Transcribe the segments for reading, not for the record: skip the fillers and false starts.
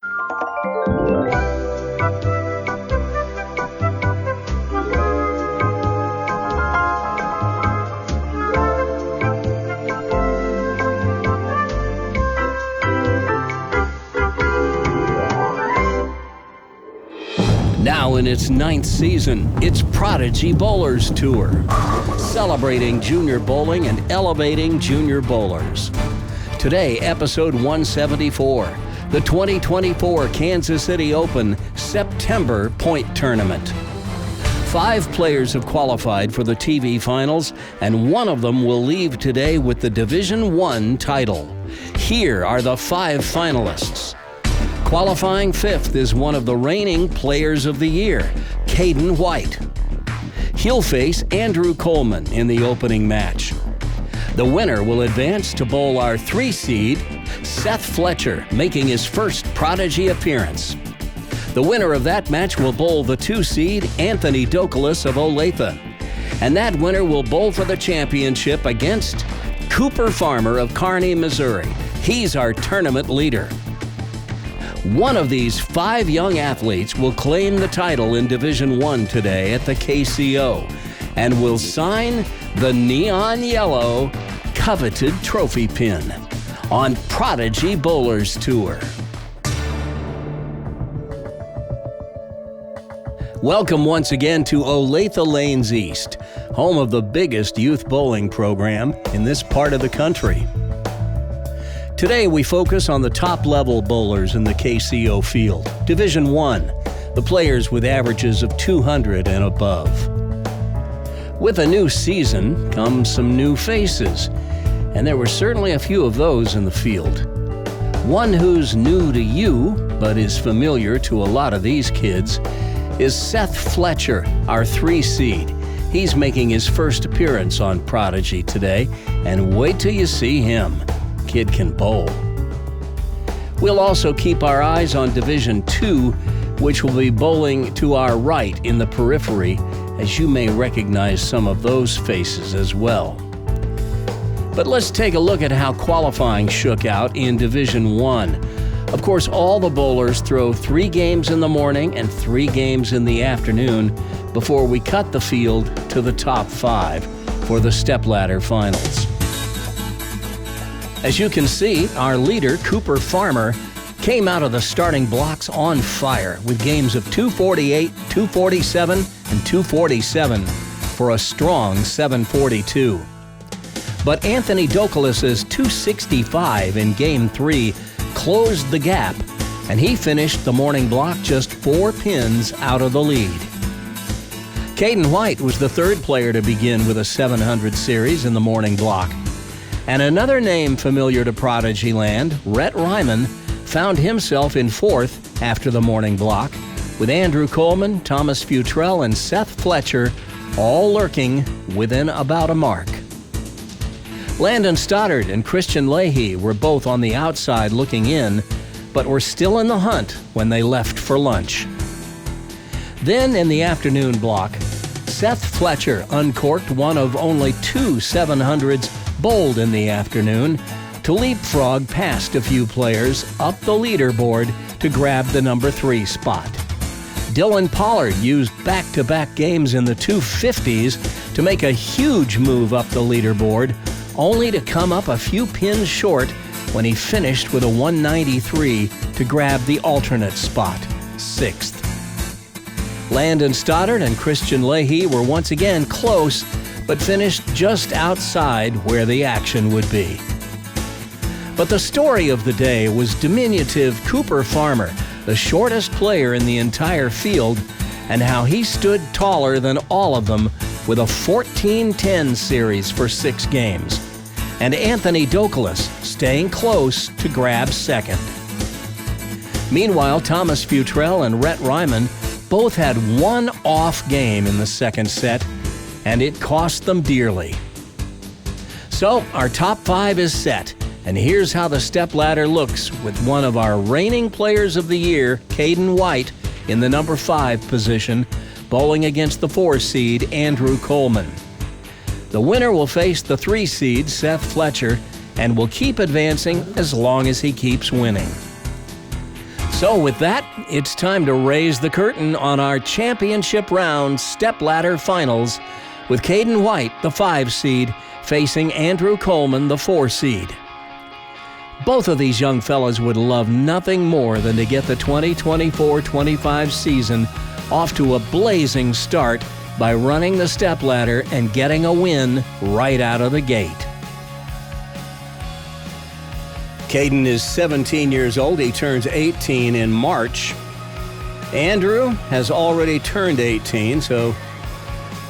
Now in its 9th season, it's Prodigy Bowlers Tour, celebrating junior bowling and elevating junior bowlers. Today, episode 174, the 2024 Kansas City Open September Point Tournament. 5 players have qualified for the TV finals, and one of them will leave today with the Division I title. Here are the 5 finalists. Qualifying 5th is one of the reigning Players of the Year, Caden White. He'll face Andrew Coleman in the opening match. The winner will advance to bowl our 3 seed, Seth Fletcher, making his first Prodigy appearance. The winner of that match will bowl the 2 seed, Anthony Douglas of Olathe. And that winner will bowl for the championship against Cooper Farmer of Kearney, Missouri. He's our tournament leader. One of these 5 young athletes will claim the title in Division I today at the KCO and will sign the neon yellow coveted trophy pin on Prodigy Bowlers Tour. Welcome once again to Olathe Lanes East, home of the biggest youth bowling program in this part of the country. Today we focus on the top-level bowlers in the KCO field, Division I, the players with averages of 200 and above. With a new season comes some new faces, and there were certainly a few of those in the field. One who's new to you, but is familiar to a lot of these kids, is Seth Fletcher, our 3 seed. He's making his first appearance on Prodigy today, and wait till you see him. Kid can bowl. We'll also keep our eyes on Division II, which will be bowling to our right in the periphery, as you may recognize some of those faces as well. But let's take a look at how qualifying shook out in Division I. Of course, all the bowlers throw 3 games in the morning and 3 games in the afternoon before we cut the field to the top 5 for the stepladder finals. As you can see, our leader, Cooper Farmer, came out of the starting blocks on fire with games of 248, 247, and 247 for a strong 742. But Anthony Douglas's 265 in Game 3 closed the gap, and he finished the morning block just 4 pins out of the lead. Caden White was the 3rd player to begin with a 700 series in the morning block. And another name familiar to Prodigy land, Rhett Ryman, found himself in 4th after the morning block, with Andrew Coleman, Thomas Futrell, and Seth Fletcher all lurking within about a mark. Landon Stoddard and Christian Leahy were both on the outside looking in, but were still in the hunt when they left for lunch. Then in the afternoon block, Seth Fletcher uncorked one of only 2 700s bowled in the afternoon to leapfrog past a few players up the leaderboard to grab the number 3 spot. Dylan Pollard used back-to-back games in the 250s to make a huge move up the leaderboard, only to come up a few pins short when he finished with a 193 to grab the alternate spot, 6th. Landon Stoddard and Christian Leahy were once again close, but finished just outside where the action would be. But the story of the day was diminutive Cooper Farmer, the shortest player in the entire field, and how he stood taller than all of them with a 14-10 series for 6 games, and Anthony Douglas staying close to grab 2nd. Meanwhile, Thomas Futrell and Rhett Ryman both had one off game in the 2nd set, and it cost them dearly. So our top 5 is set, and here's how the stepladder looks with one of our reigning Players of the Year, Caden White, in the number 5 position, bowling against the 4 seed, Andrew Coleman. The winner will face the 3 seed, Seth Fletcher, and will keep advancing as long as he keeps winning. So with that, it's time to raise the curtain on our championship round stepladder finals with Caden White, the 5 seed, facing Andrew Coleman, the 4 seed. Both of these young fellas would love nothing more than to get the 2024-25 season off to a blazing start by running the stepladder and getting a win right out of the gate. Caden is 17 years old. He turns 18 in March. Andrew has already turned 18, so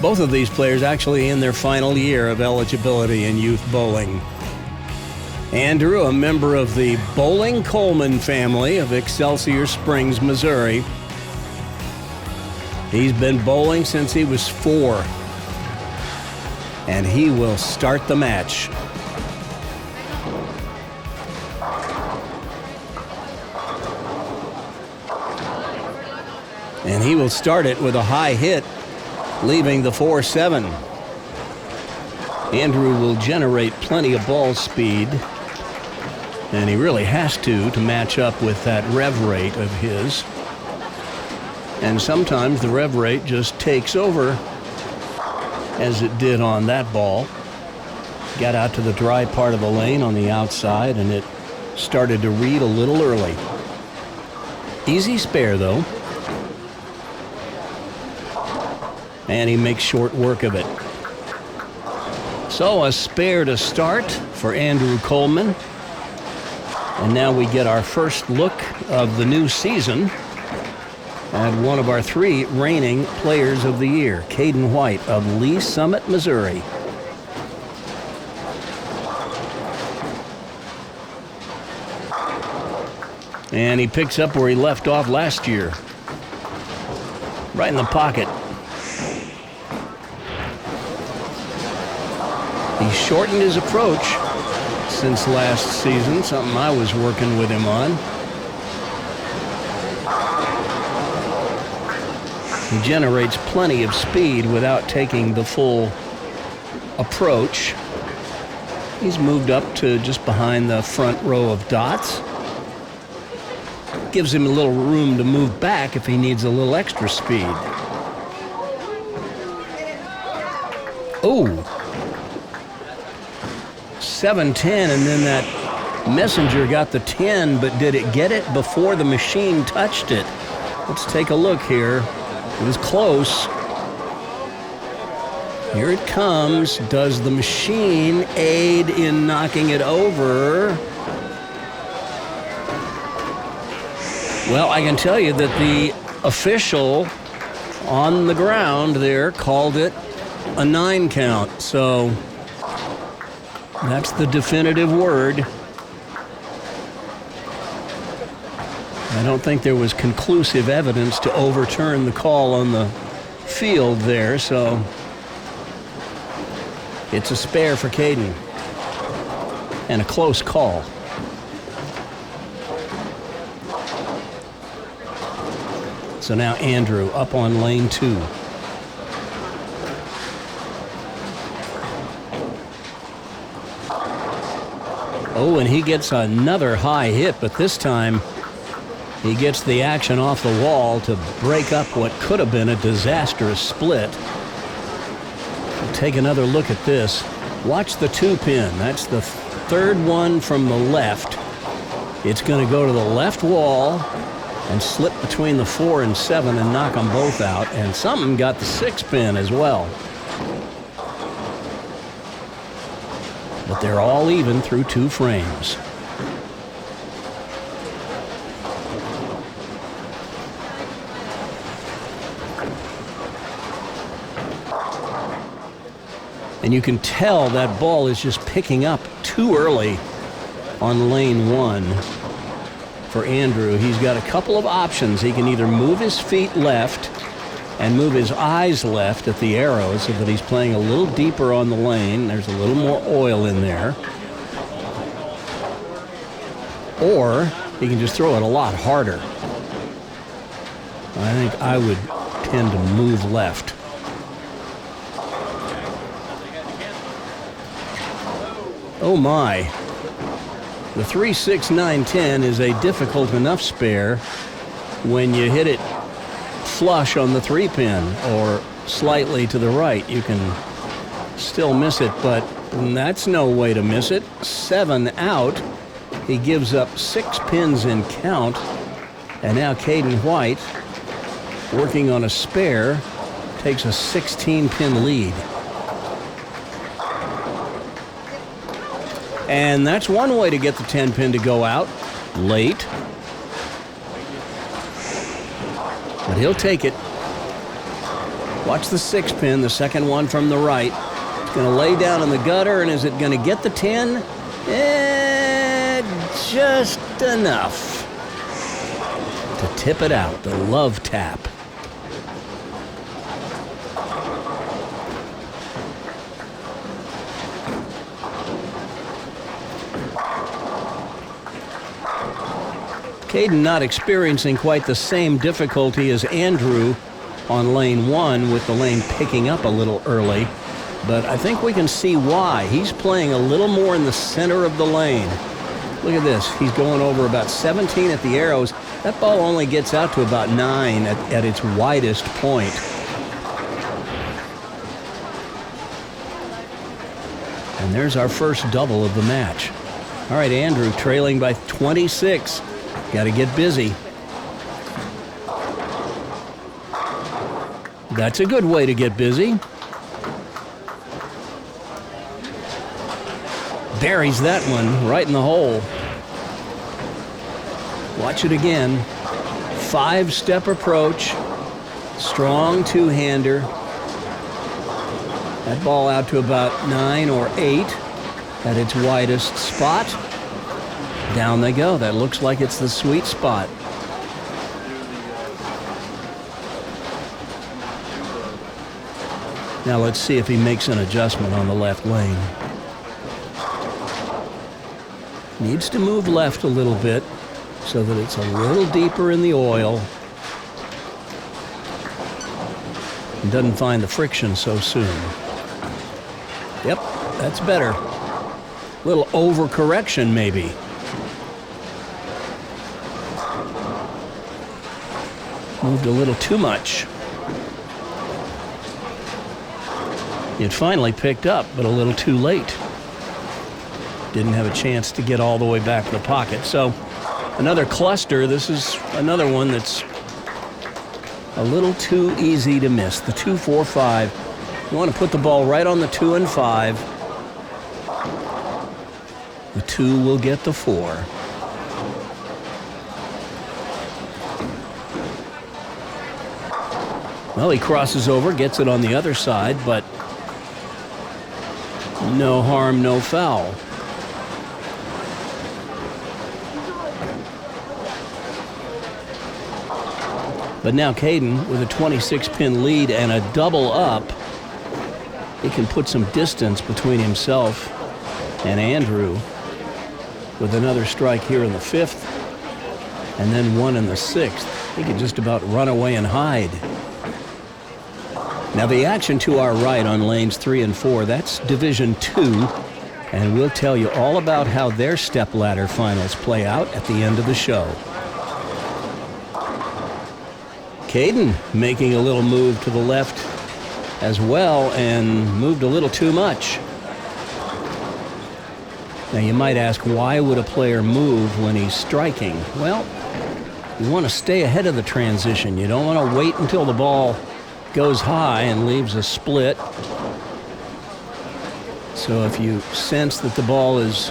both of these players actually in their final year of eligibility in youth bowling. Andrew, a member of the Bowling Coleman family of Excelsior Springs, Missouri. He's been bowling since he was 4, and he will start the match. And he will start it with a high hit, leaving the 4-7. Andrew will generate plenty of ball speed, and he really has to match up with that rev rate of his. And sometimes the rev rate just takes over, as it did on that ball. Got out to the dry part of the lane on the outside, and it started to read a little early. Easy spare, though. And he makes short work of it. So a spare to start for Andrew Coleman. And now we get our first look of the new season at one of our 3 reigning players of the year, Caden White of Lee Summit, Missouri. And he picks up where he left off last year. Right in the pocket. He shortened his approach since last season, something I was working with him on. He generates plenty of speed without taking the full approach. He's moved up to just behind the front row of dots. Gives him a little room to move back if he needs a little extra speed. Oh! 7-10, and then that messenger got the 10, but did it get it before the machine touched it? Let's take a look here. It was close. Here it comes. Does the machine aid in knocking it over? Well, I can tell you that the official on the ground there called it a 9 count, so that's the definitive word. I don't think there was conclusive evidence to overturn the call on the field there, so it's a spare for Caden. And a close call. So now Andrew up on lane 2. Oh, and he gets another high hit, but this time he gets the action off the wall to break up what could have been a disastrous split. We'll take another look at this. Watch the 2-pin. That's the 3rd one from the left. It's going to go to the left wall and slip between the 4 and 7 and knock them both out. And something got the 6-pin as well. But they're all even through 2 frames. And you can tell that ball is just picking up too early on lane 1 for Andrew. He's got a couple of options. He can either move his feet left and move his eyes left at the arrow so that he's playing a little deeper on the lane. There's a little more oil in there. Or he can just throw it a lot harder. I think I would tend to move left. Oh my. The 3, 6, 9, 10 is a difficult enough spare when you hit it flush on the 3-pin or slightly to the right. You can still miss it, but that's no way to miss it. 7 out. He gives up 6 pins in count. And now Caden White, working on a spare, takes a 16-pin lead. And that's one way to get the 10-pin to go out late. But he'll take it. Watch the 6-pin, the second one from the right. It's going to lay down in the gutter, and is it going to get the 10? Just enough to tip it out, the love tap. Caden not experiencing quite the same difficulty as Andrew on lane 1, with the lane picking up a little early. But I think we can see why. He's playing a little more in the center of the lane. Look at this. He's going over about 17 at the arrows. That ball only gets out to about 9 at its widest point. And there's our first double of the match. All right, Andrew trailing by 26. Got to get busy. That's a good way to get busy. Buries that one right in the hole. Watch it again. 5-step approach. Strong two-hander. That ball out to about 9 or 8 at its widest spot. Down they go. That looks like it's the sweet spot. Now let's see if he makes an adjustment on the left lane. Needs to move left a little bit so that it's a little deeper in the oil. And doesn't find the friction so soon. Yep, that's better. A little overcorrection maybe. Moved a little too much. It finally picked up, but a little too late. Didn't have a chance to get all the way back to the pocket. So another cluster. This is another one that's a little too easy to miss. The 2, 4, 5. You want to put the ball right on the 2 and 5. The 2 will get the 4. Well, he crosses over, gets it on the other side, but no harm, no foul. But now Caden, with a 26-pin lead and a double up, he can put some distance between himself and Andrew with another strike here in the 5th and then one in the 6th. He could just about run away and hide. Now the action to our right on lanes 3 and 4, that's Division 2, and we'll tell you all about how their stepladder finals play out at the end of the show. Caden making a little move to the left as well, and moved a little too much. Now you might ask, why would a player move when he's striking? Well, you want to stay ahead of the transition. You don't want to wait until the ball goes high and leaves a split. So if you sense that the ball is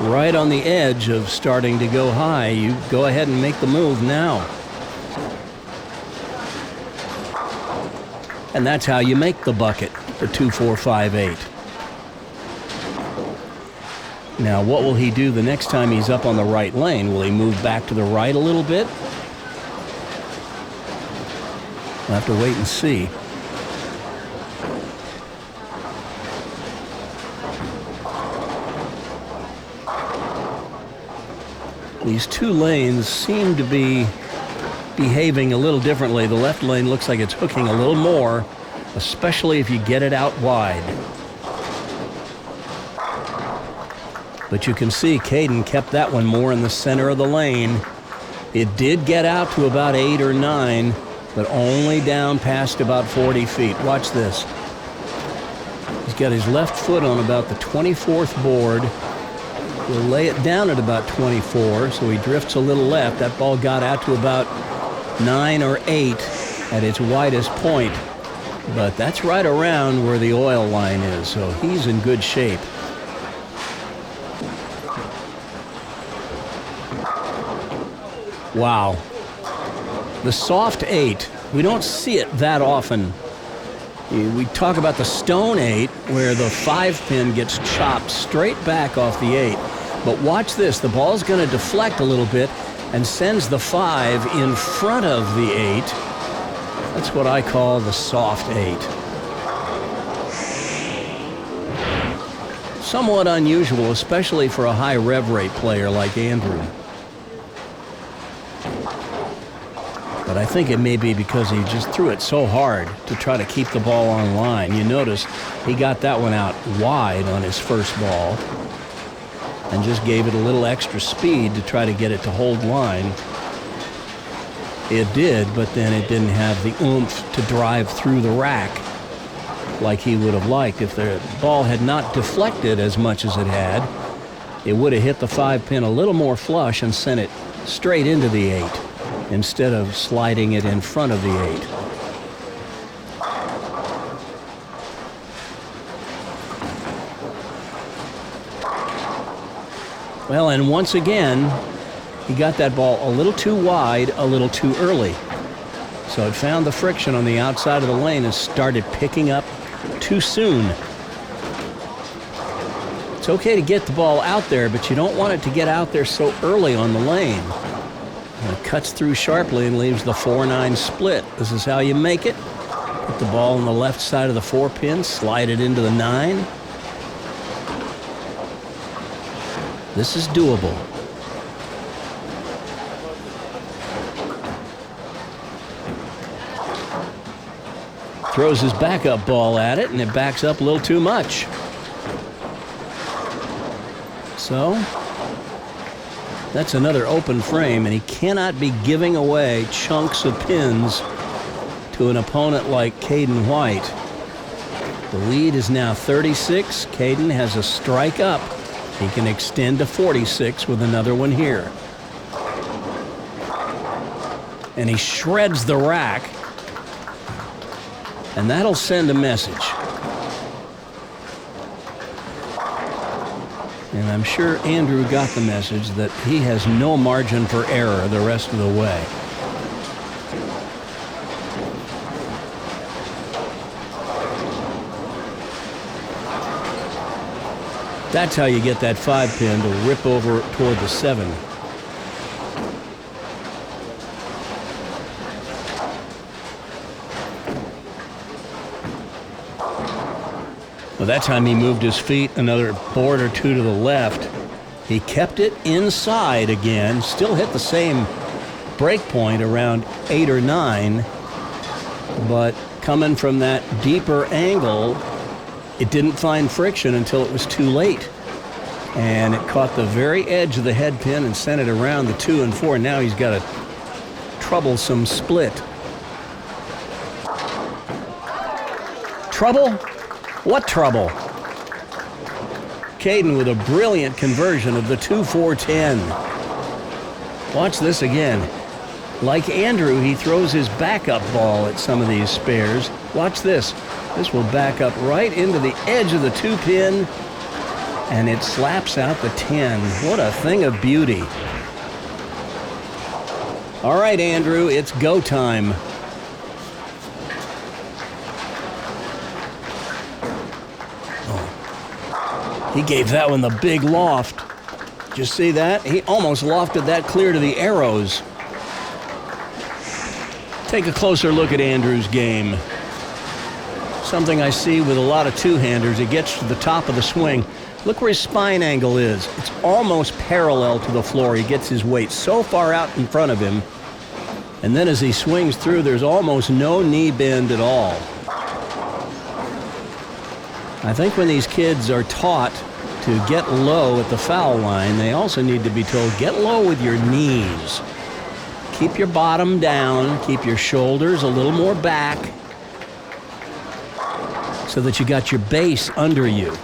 right on the edge of starting to go high, you go ahead and make the move now. And that's how you make the bucket for 2, 4, 5, 8. Now, what will he do the next time he's up on the right lane? Will he move back to the right a little bit? We'll have to wait and see. These two lanes seem to be behaving a little differently. The left lane looks like it's hooking a little more, especially if you get it out wide. But you can see Caden kept that one more in the center of the lane. It did get out to about 8 or 9, but only down past about 40 feet. Watch this. He's got his left foot on about the 24th board. He'll lay it down at about 24, so he drifts a little left. That ball got out to about 9 or 8 at its widest point. But that's right around where the oil line is, so he's in good shape. Wow. The soft 8, we don't see it that often. We talk about the stone 8, where the 5-pin gets chopped straight back off the 8. But watch this. The ball's going to deflect a little bit and sends the 5 in front of the 8. That's what I call the soft 8. Somewhat unusual, especially for a high rev rate player like Andrew. But I think it may be because he just threw it so hard to try to keep the ball on line. You notice he got that one out wide on his first ball and just gave it a little extra speed to try to get it to hold line. It did, but then it didn't have the oomph to drive through the rack like he would have liked. If the ball had not deflected as much as it had, it would have hit the 5-pin a little more flush and sent it straight into the 8. Instead of sliding it in front of the 8. Well, and once again, he got that ball a little too wide, a little too early. So it found the friction on the outside of the lane and started picking up too soon. It's okay to get the ball out there, but you don't want it to get out there so early on the lane. It cuts through sharply and leaves the 4-9 split. This is how you make it. Put the ball on the left side of the 4-pin, slide it into the 9. This is doable. Throws his backup ball at it, and it backs up a little too much. So that's another open frame, and he cannot be giving away chunks of pins to an opponent like Caden White. The lead is now 36. Caden has a strike up. He can extend to 46 with another one here. And he shreds the rack, and that'll send a message. And I'm sure Andrew got the message that he has no margin for error the rest of the way. That's how you get that 5-pin to rip over toward the 7. Well, that time he moved his feet another board or two to the left. He kept it inside again, still hit the same break point around 8 or 9, but coming from that deeper angle, it didn't find friction until it was too late. And it caught the very edge of the head pin and sent it around the 2 and 4. Now he's got a troublesome split. Trouble? What trouble? Caden with a brilliant conversion of the 2-4-10. Watch this again. Like Andrew, he throws his backup ball at some of these spares. Watch this. This will back up right into the edge of the 2-pin, and it slaps out the 10. What a thing of beauty. All right, Andrew, it's go time. He gave that one the big loft. Did you see that? He almost lofted that clear to the arrows. Take a closer look at Andrew's game. Something I see with a lot of two-handers. He gets to the top of the swing. Look where his spine angle is. It's almost parallel to the floor. He gets his weight so far out in front of him. And then as he swings through, there's almost no knee bend at all. I think when these kids are taught to get low at the foul line, they also need to be told, get low with your knees. Keep your bottom down, keep your shoulders a little more back so that you got your base under you.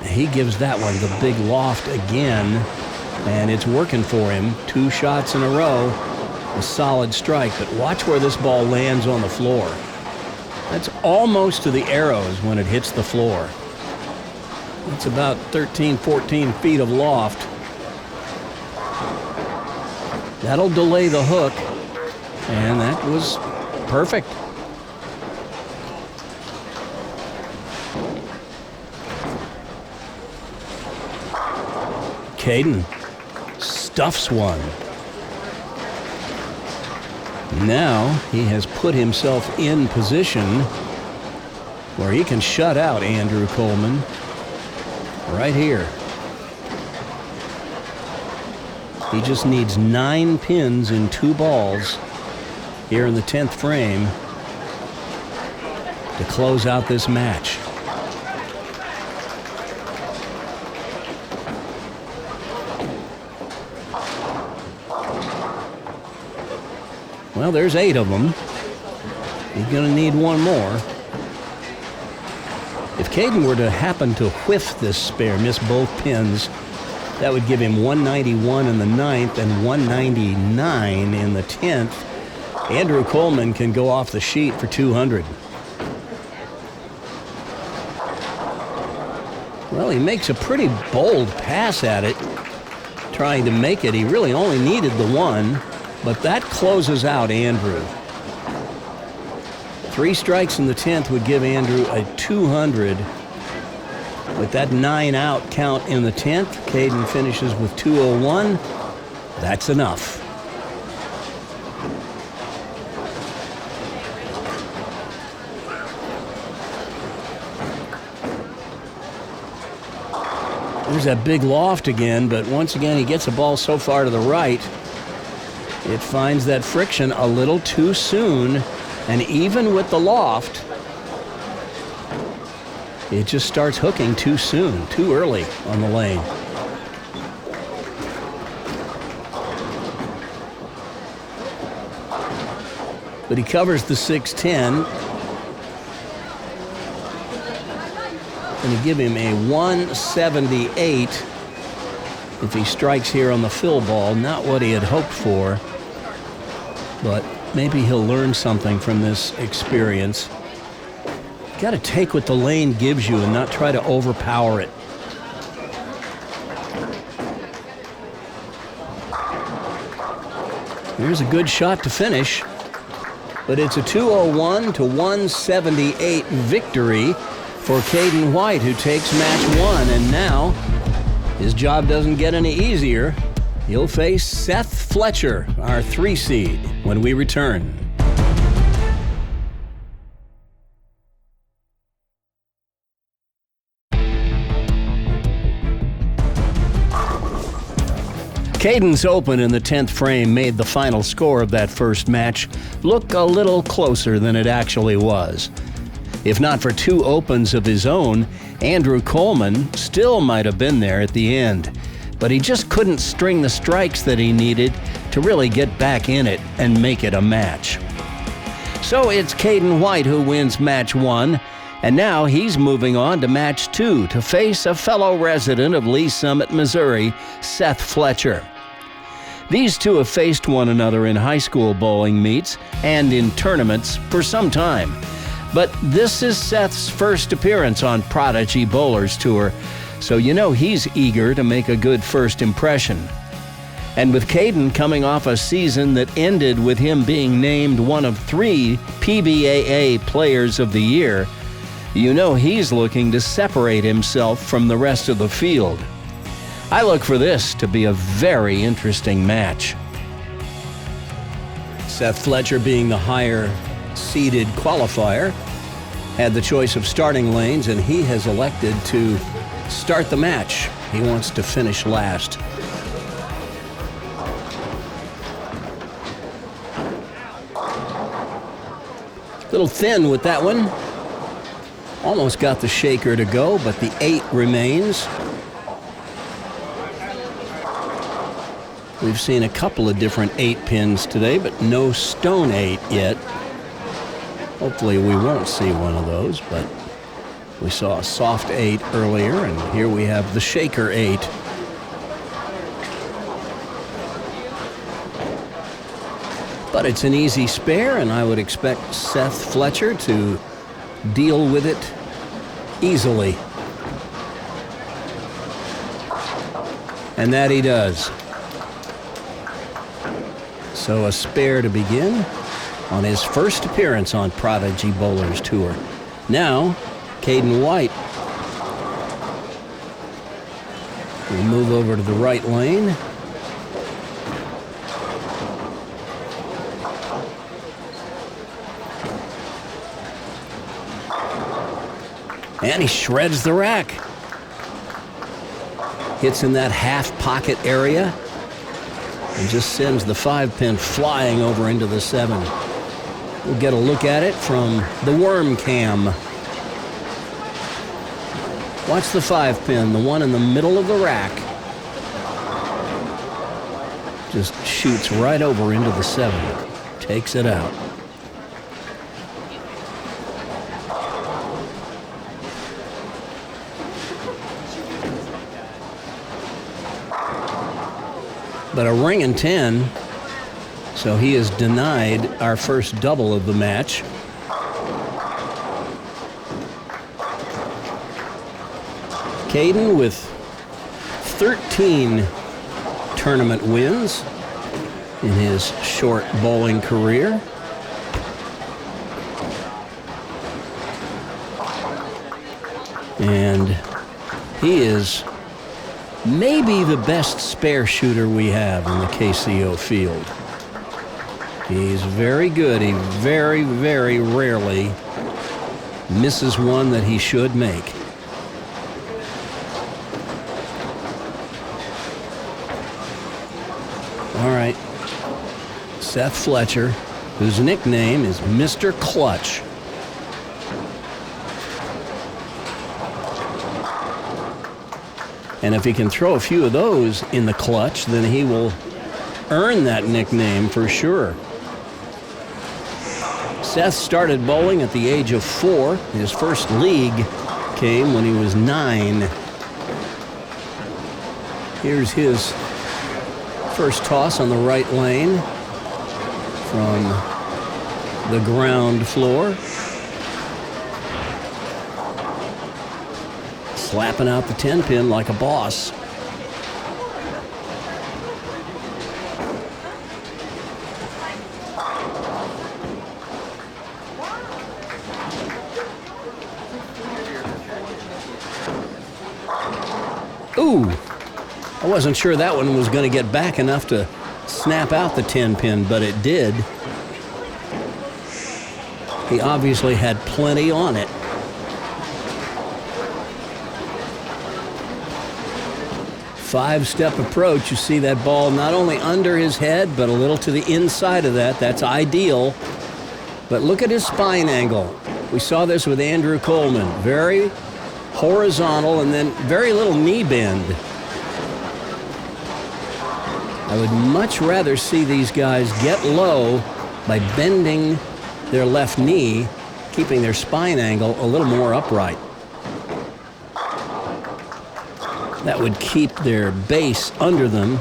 He gives that one the big loft again, and it's working for him. 2 shots in a row, a solid strike, but watch where this ball lands on the floor. That's almost to the arrows when it hits the floor. It's about 13, 14 feet of loft. That'll delay the hook, and that was perfect. Caden stuffs one. Now he has put himself in position where he can shut out Andrew Coleman right here. He just needs 9 pins in 2 balls here in the 10th frame to close out this match. Well, there's 8 of them. He's going to need 1 more. If Caden were to happen to whiff this spare, miss both pins, that would give him 191 in the 9th and 199 in the 10th. Andrew Coleman can go off the sheet for 200. Well, he makes a pretty bold pass at it, trying to make it. He really only needed the 1, but that closes out Andrew. 3 strikes in the 10th would give Andrew a 200. With that 9 out count in the 10th, Caden finishes with 201. That's enough. There's that big loft again, but once again he gets a ball so far to the right, it finds that friction a little too soon, and even with the loft, it just starts hooking too soon, too early on the lane. But he covers the 610. Going to give him a 178 if he strikes here on the fill ball. Not what he had hoped for, but maybe he'll learn something from this experience. Got to take what the lane gives you and not try to overpower it. Here's a good shot to finish, but it's a 201 to 178 victory for Caden White, who takes match 1, and now his job doesn't get any easier. He'll face Seth Fletcher, our 3 seed, when we return. Caden's open in the 10th frame made the final score of that first match look a little closer than it actually was. If not for 2 opens of his own, Andrew Coleman still might have been there at the end. But he just couldn't string the strikes that he needed to really get back in it and make it a match. So it's Caden White who wins match 1, and now he's moving on to match 2 to face a fellow resident of Lee Summit, Missouri, Seth Fletcher. These two have faced one another in high school bowling meets and in tournaments for some time. But this is Seth's first appearance on Prodigy Bowlers Tour, so you know he's eager to make a good first impression. And with Caden coming off a season that ended with him being named one of 3 PBAA Players of the Year, you know he's looking to separate himself from the rest of the field. I look for this to be a very interesting match. Seth Fletcher, being the higher-seeded qualifier, had the choice of starting lanes, and he has elected to start the match. He wants to finish last. Little thin with that one. Almost got the shaker to go, but the 8 remains. We've seen a couple of different 8 pins today, but no stone 8 yet. Hopefully we won't see one of those, but we saw a soft 8 earlier, and here we have the shaker 8. But it's an easy spare, and I would expect Seth Fletcher to deal with it easily. And that he does. So a spare to begin on his first appearance on Prodigy Bowlers Tour. Now, Caden White will move over to the right lane. And he shreds the rack. Hits in that half pocket area and just sends the 5-pin flying over into the 7. We'll get a look at it from the worm cam. Watch the 5-pin, the one in the middle of the rack. Just shoots right over into the 7. Takes it out. But a ring and 10, so he has denied our first double of the match. Caden with 13 tournament wins in his short bowling career. And he is maybe the best spare shooter we have in the KCO field. He's very good. He very, very rarely misses one that he should make. All right. Seth Fletcher, whose nickname is Mr. Clutch. And if he can throw a few of those in the clutch, then he will earn that nickname for sure. Seth started bowling at the age of 4. His first league came when he was 9. Here's his first toss on the right lane from the ground floor. Slapping out the 10-pin like a boss. Ooh, I wasn't sure that one was going to get back enough to snap out the 10-pin, but it did. He obviously had plenty on it. Five-step approach. You see that ball not only under his head, but a little to the inside of that. That's ideal. But look at his spine angle. We saw this with Andrew Coleman. Very horizontal and then very little knee bend. I would much rather see these guys get low by bending their left knee, keeping their spine angle a little more upright. That would keep their base under them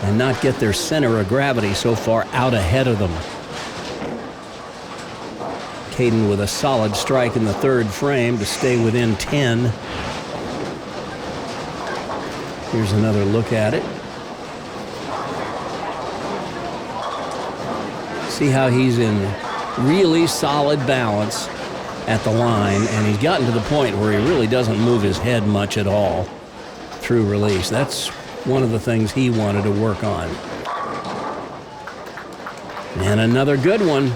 and not get their center of gravity so far out ahead of them. Caden with a solid strike in the 3rd frame to stay within 10. Here's another look at it. See how he's in really solid balance at the line, and he's gotten to the point where he really doesn't move his head much at all through release. That's one of the things he wanted to work on. And another good one.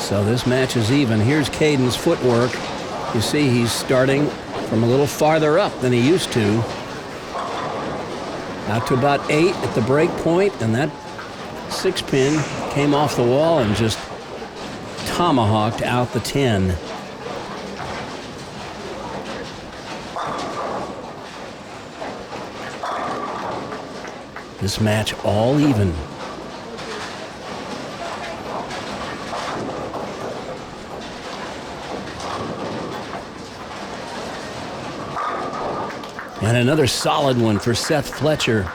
So this match is even. Here's Caden's footwork. You see he's starting from a little farther up than he used to. Out to about 8 at the break point, and that 6-pin came off the wall and just tomahawked out the 10. This match all even. And another solid one for Seth Fletcher.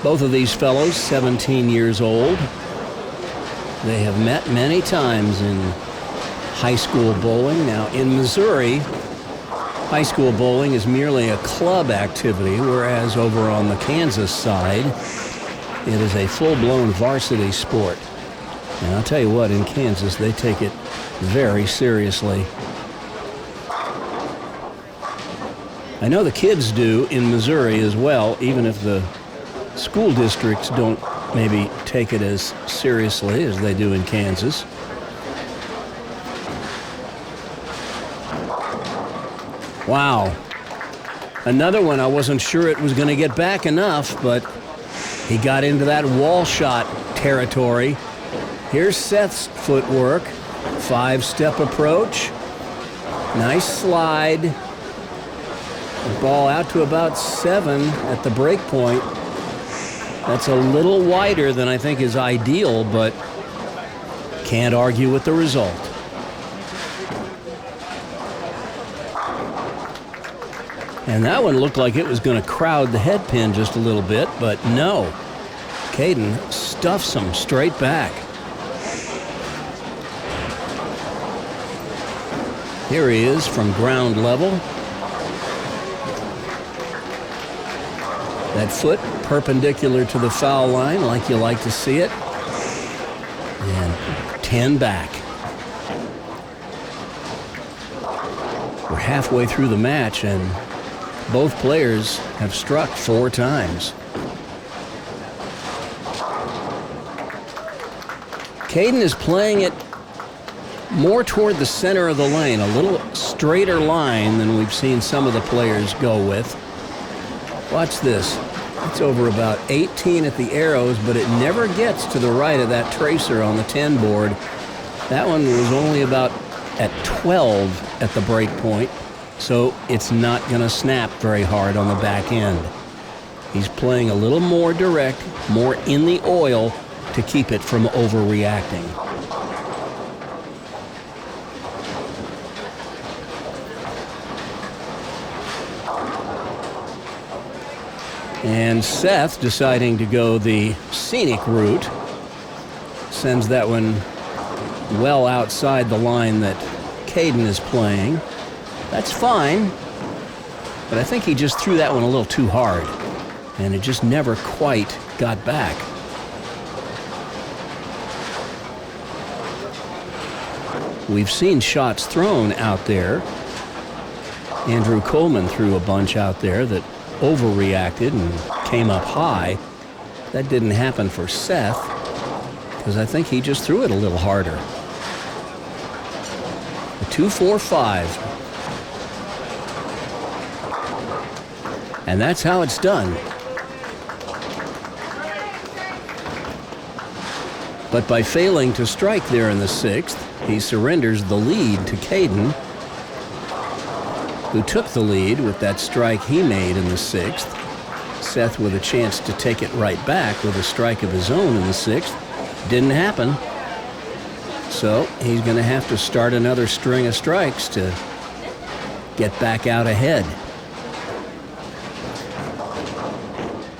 Both of these fellows, 17 years old. They have met many times in high school bowling. Now, in Missouri, high school bowling is merely a club activity, whereas over on the Kansas side, it is a full-blown varsity sport. And I'll tell you what, in Kansas, they take it very seriously. I know the kids do in Missouri as well, even if the school districts don't maybe take it as seriously as they do in Kansas. Wow. Another one, I wasn't sure it was going to get back enough, but he got into that wall shot territory. Here's Seth's footwork. 5-step approach. Nice slide. The ball out to about 7 at the break point. That's a little wider than I think is ideal, but can't argue with the result. And that one looked like it was going to crowd the head pin just a little bit, but no. Caden stuffs him straight back. Here he is from ground level. That foot perpendicular to the foul line like you like to see it. And 10 back. We're halfway through the match and both players have struck 4 times. Caden is playing it more toward the center of the lane, a little straighter line than we've seen some of the players go with. Watch this. It's over about 18 at the arrows, but it never gets to the right of that tracer on the 10 board. That one was only about at 12 at the break point, so it's not going to snap very hard on the back end. He's playing a little more direct, more in the oil to keep it from overreacting. And Seth deciding to go the scenic route, sends that one well outside the line that Caden is playing. That's fine, but I think he just threw that one a little too hard, and it just never quite got back. We've seen shots thrown out there. Andrew Coleman threw a bunch out there that overreacted and came up high. That didn't happen for Seth because I think he just threw it a little harder. A 2-4-5. And that's how it's done. But by failing to strike there in the 6th, he surrenders the lead to Caden, who took the lead with that strike he made in the 6th. Seth with a chance to take it right back with a strike of his own in the 6th. Didn't happen. So he's going to have to start another string of strikes to get back out ahead.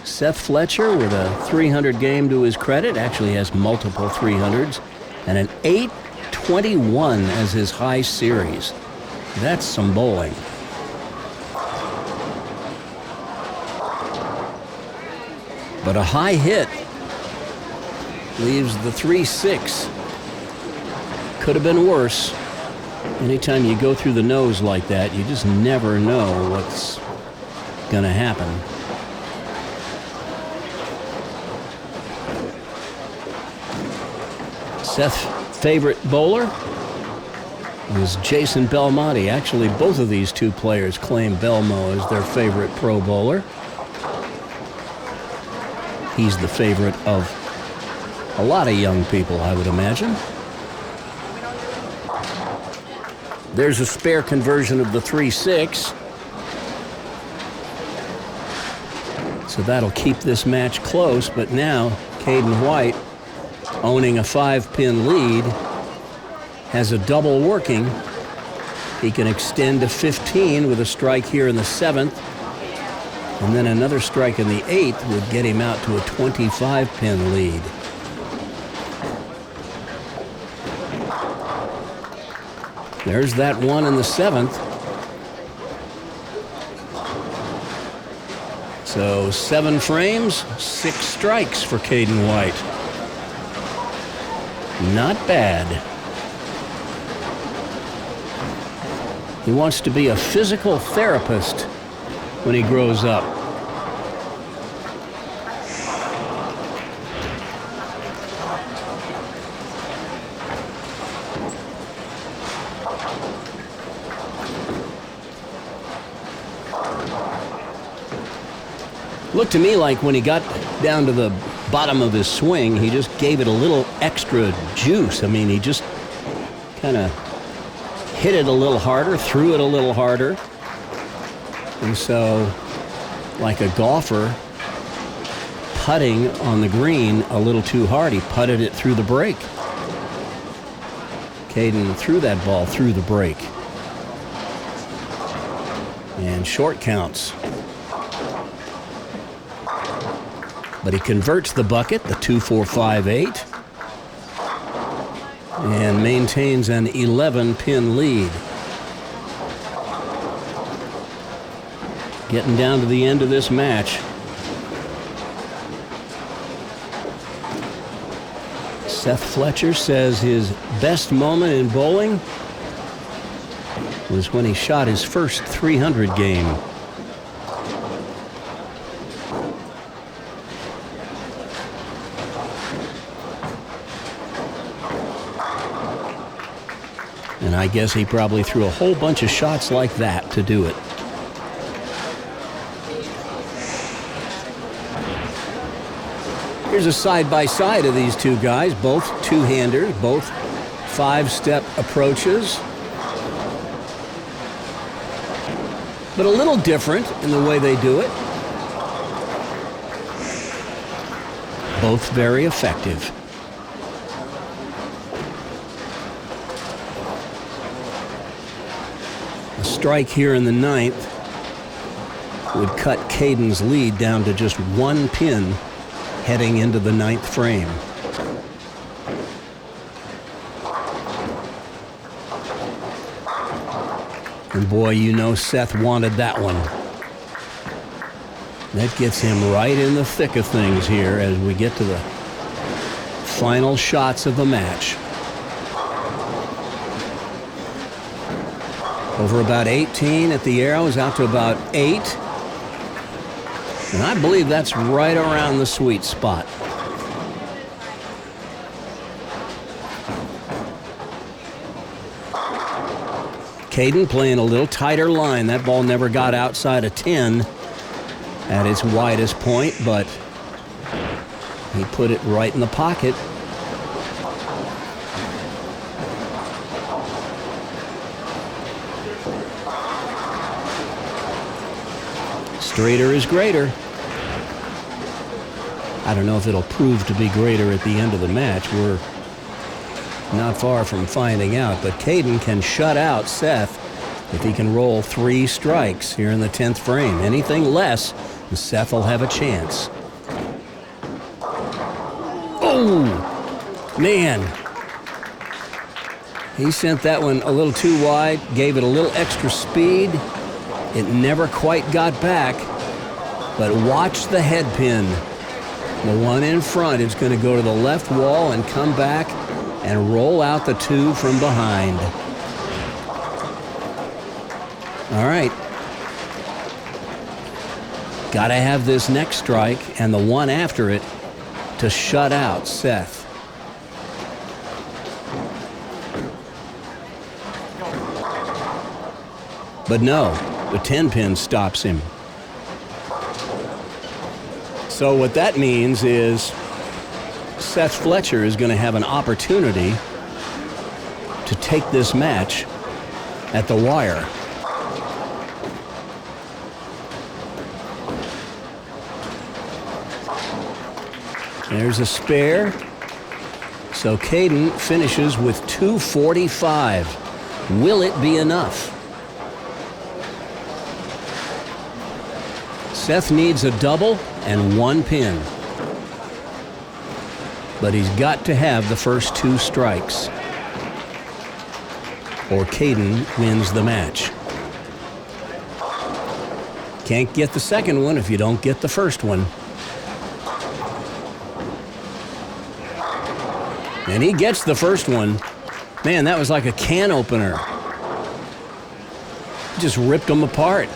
Seth Fletcher with a 300 game to his credit, actually has multiple 300s, and an 821 as his high series. That's some bowling. But a high hit leaves the 3-6. Could have been worse. Anytime you go through the nose like that, you just never know what's going to happen. Seth's favorite bowler was Jason Belmonte. Actually, both of these two players claim Belmo as their favorite pro bowler. He's the favorite of a lot of young people, I would imagine. There's a spare conversion of the 3-6. So that'll keep this match close, but now Caden White, owning a 5-pin lead, has a double working. He can extend to 15 with a strike here in the 7th, and then another strike in the 8th would get him out to a 25-pin lead. There's that one in the 7th. So 7 frames, 6 strikes for Caden White. Not bad. He wants to be a physical therapist when he grows up. Looked to me like when he got down to the bottom of his swing, he just gave it a little extra juice. I mean, he just kind of hit it a little harder, threw it a little harder. And so, like a golfer putting on the green a little too hard, he putted it through the break. Caden threw that ball through the break. And short counts. But he converts the bucket, the 2-4-5-8, and maintains an 11-pin lead. Getting down to the end of this match. Seth Fletcher says his best moment in bowling was when he shot his first 300 game. And I guess he probably threw a whole bunch of shots like that to do it. Here's a side-by-side of these two guys, both two-handers, both 5-step approaches. But a little different in the way they do it. Both very effective. A strike here in the 9th would cut Caden's lead down to just 1 pin heading into the 9th frame. And boy, you know Seth wanted that one. That gets him right in the thick of things here as we get to the final shots of the match. Over about 18 at the arrows, out to about 8. And I believe that's right around the sweet spot. Caden playing a little tighter line. That ball never got outside of 10 at its widest point, but he put it right in the pocket. Straighter is greater. I don't know if it'll prove to be greater at the end of the match. We're not far from finding out, but Caden can shut out Seth if he can roll 3 strikes here in the 10th frame. Anything less, and Seth will have a chance. Oh, man. He sent that one a little too wide, gave it a little extra speed. It never quite got back, but watch the head pin. The one in front is going to go to the left wall and come back and roll out the 2 from behind. All right. Got to have this next strike and the one after it to shut out Seth. But no, the 10 pin stops him. So what that means is Seth Fletcher is going to have an opportunity to take this match at the wire. There's a spare. So Caden finishes with 245. Will it be enough? Seth needs a double and one pin. But he's got to have the first two strikes, or Caden wins the match. Can't get the second one if you don't get the first one. And he gets the first one. Man, that was like a can opener. Just ripped them apart.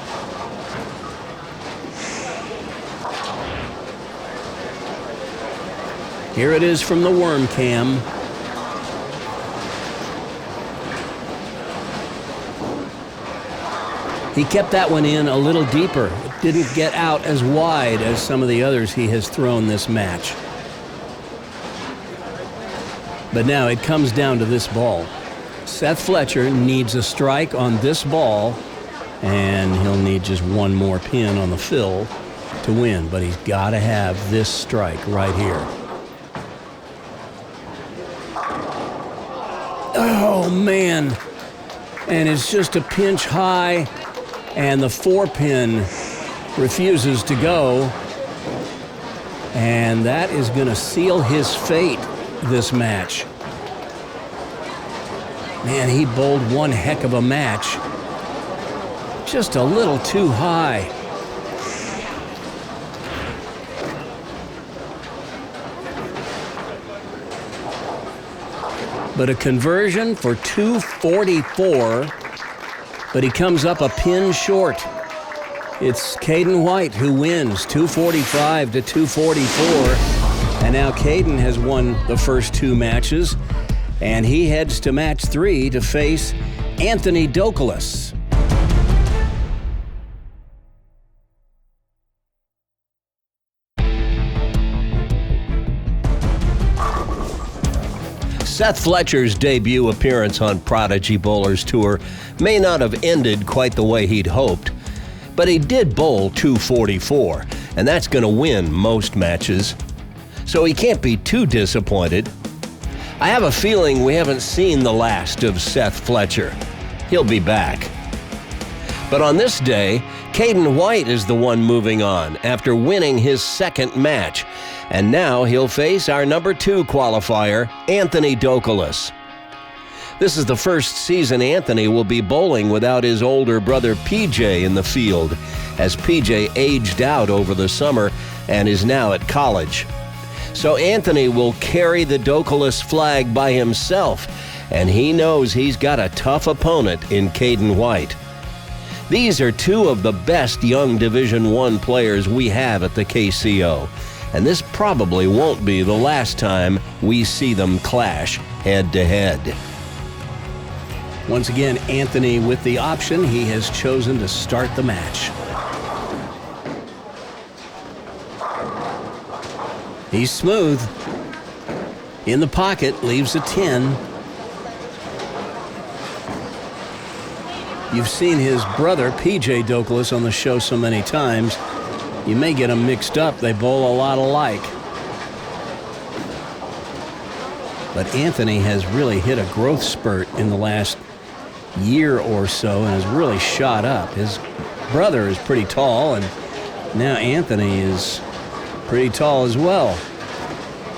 Here it is from the worm cam. He kept that one in a little deeper. It didn't get out as wide as some of the others he has thrown this match. But now it comes down to this ball. Seth Fletcher needs a strike on this ball, and he'll need just one more pin on the fill to win. But he's got to have this strike right here. Oh, man. And it's just a pinch high, and the 4-pin refuses to go. And that is going to seal his fate this match. Man, he bowled one heck of a match. Just a little too high. But a conversion for 244, but he comes up a pin short. It's Caden White who wins, 245 to 244. And now Caden has won the first two matches, and he heads to match 3 to face Anthony Douglas. Seth Fletcher's debut appearance on Prodigy Bowlers Tour may not have ended quite the way he'd hoped, but he did bowl 244, and that's going to win most matches. So he can't be too disappointed. I have a feeling we haven't seen the last of Seth Fletcher. He'll be back. But on this day, Caden White is the one moving on after winning his second match. And now he'll face our number 2 qualifier, Anthony Douglas. This is the first season Anthony will be bowling without his older brother PJ in the field, as PJ aged out over the summer and is now at college. So Anthony will carry the Douglas flag by himself, and he knows he's got a tough opponent in Caden White. These are two of the best young Division I players we have at the KCO, and this probably won't be the last time we see them clash head-to-head. Once again, Anthony with the option. He has chosen to start the match. He's smooth. In the pocket, leaves a 10. You've seen his brother, PJ Douglas, on the show so many times. You may get them mixed up. They bowl a lot alike. But Anthony has really hit a growth spurt in the last year or so and has really shot up. His brother is pretty tall, and now Anthony is pretty tall as well.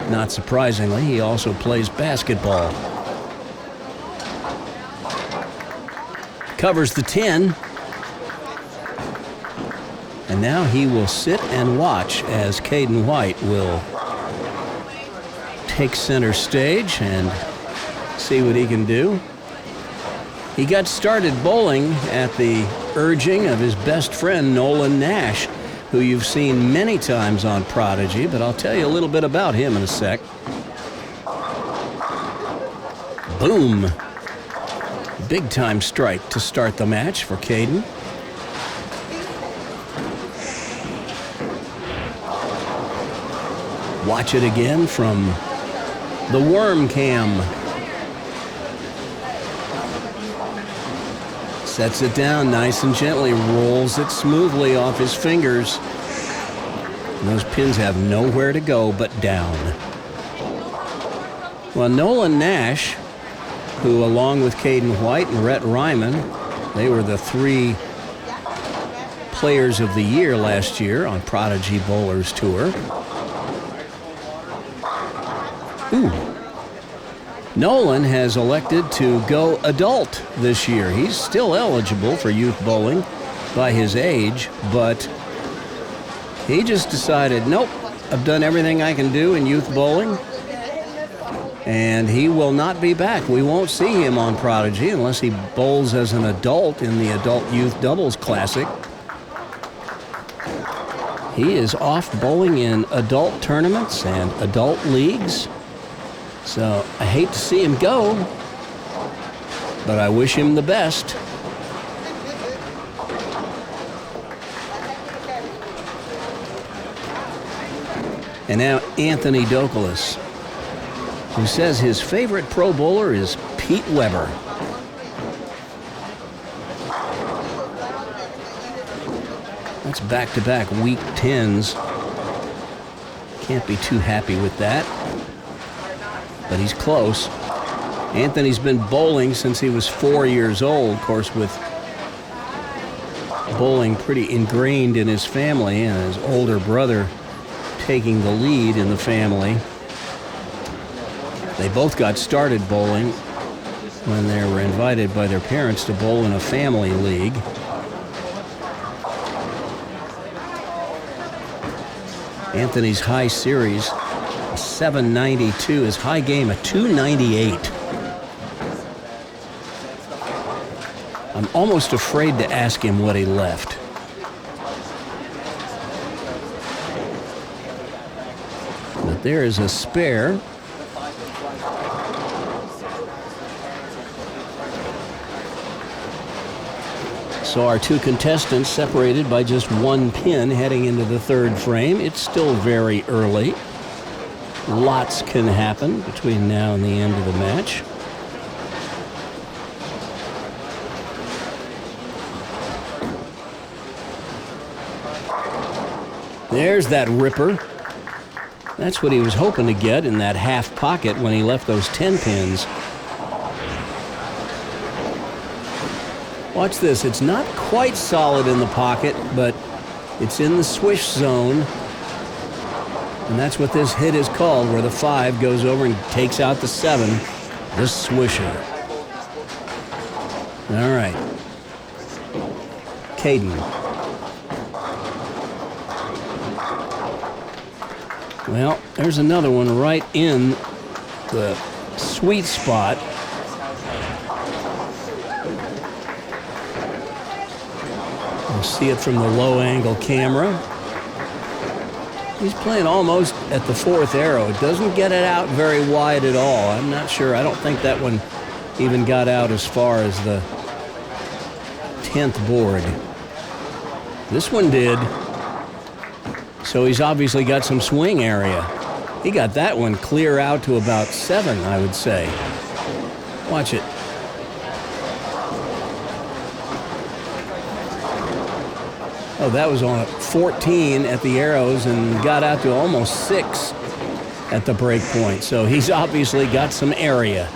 Not surprisingly, he also plays basketball. Covers the 10. And now he will sit and watch as Caden White will take center stage and see what he can do. He got started bowling at the urging of his best friend, Nolan Nash, who you've seen many times on Prodigy, but I'll tell you a little bit about him in a sec. Boom. Big-time strike to start the match for Caden. Watch it again from the worm cam. Sets it down nice and gently, rolls it smoothly off his fingers. And those pins have nowhere to go but down. Well, Nolan Nash, who along with Caden White and Rhett Ryman, they were the 3 players of the year last year on Prodigy Bowlers Tour. Ooh. Nolan has elected to go adult this year. He's still eligible for youth bowling by his age, but he just decided, nope, I've done everything I can do in youth bowling, and he will not be back. We won't see him on Prodigy unless he bowls as an adult in the Adult Youth Doubles Classic. He is off bowling in adult tournaments and adult leagues. So I hate to see him go, but I wish him the best. And now Anthony Dokolas, who says his favorite pro bowler is Pete Weber. That's back-to-back week 10s. Can't be too happy with that. But he's close. Anthony's been bowling since he was 4 years old, of course, with bowling pretty ingrained in his family and his older brother taking the lead in the family. They both got started bowling when they were invited by their parents to bowl in a family league. Anthony's high series, 792, his high game, a 298. I'm almost afraid to ask him what he left. But there is a spare. So our 2 contestants separated by just 1 pin heading into the 3rd frame. It's still very early. Lots can happen between now and the end of the match. There's that ripper. That's what he was hoping to get in that half pocket when he left those 10 pins. Watch this. It's not quite solid in the pocket, but it's in the swish zone. And that's what this hit is called, where the 5 goes over and takes out the 7. The swisher. All right. Caden. Well, there's another one right in the sweet spot. You'll see it from the low-angle camera. He's playing almost at the 4th arrow. It doesn't get it out very wide at all. I'm not sure. I don't think that one even got out as far as the 10th board. This one did. So he's obviously got some swing area. He got that one clear out to about 7, I would say. Watch it. Oh, that was on 14 at the arrows and got out to almost 6 at the break point. So he's obviously got some area.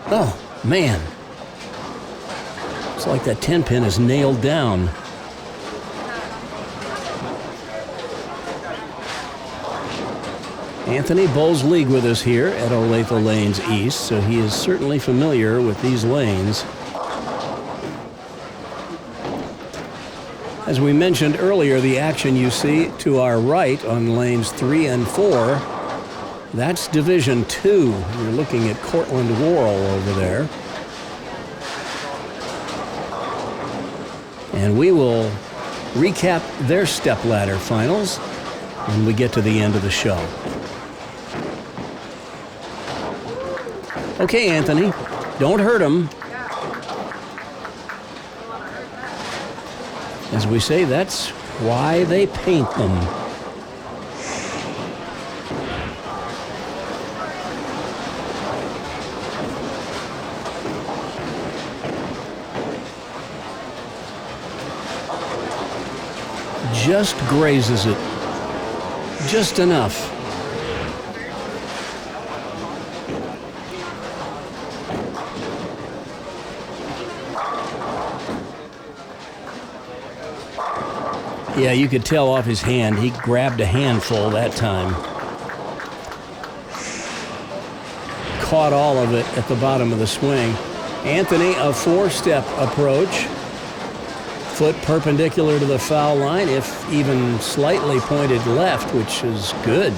Oh, man. It's like that 10 pin is nailed down. Anthony bowls league with us here at Olathe Lanes East, so he is certainly familiar with these lanes. As we mentioned earlier, the action you see to our right on lanes 3 and 4, that's Division 2. You're looking at Cortland Worrell over there. And we will recap their stepladder finals when we get to the end of the show. Okay, Anthony, Don't hurt them. As we say, that's why they paint them. Just grazes it. Just enough. Yeah, you could tell off his hand. He grabbed a handful that time. Caught all of it at the bottom of the swing. Anthony, a four-step approach. Foot perpendicular to the foul line, if even slightly pointed left, which is good.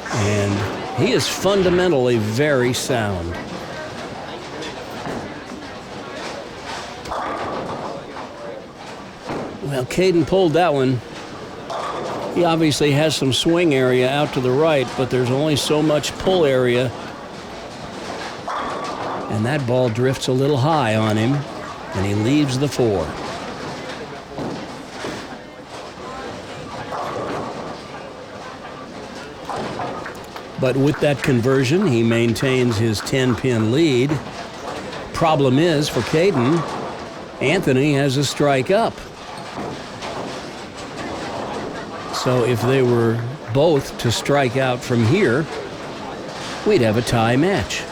And he is fundamentally very sound. Well, Caden pulled that one. He obviously has some swing area out to the right, but there's only so much pull area. And that ball drifts a little high on him, and he leaves the four. But with that conversion, he maintains his 10-pin lead. Problem is, for Caden, Anthony has a strike up. So if they were both to strike out from here, we'd have a tie match.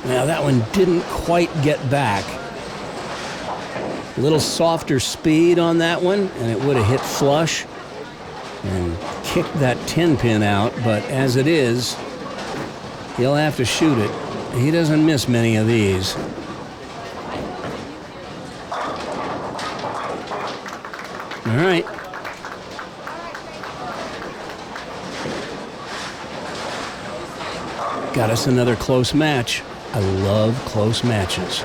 Now that one didn't quite get back. A little softer speed on that one, and it would have hit flush and kicked that 10-pin out, but as it is, he'll have to shoot it. He doesn't miss many of these. All right. Got us another close match. I love close matches.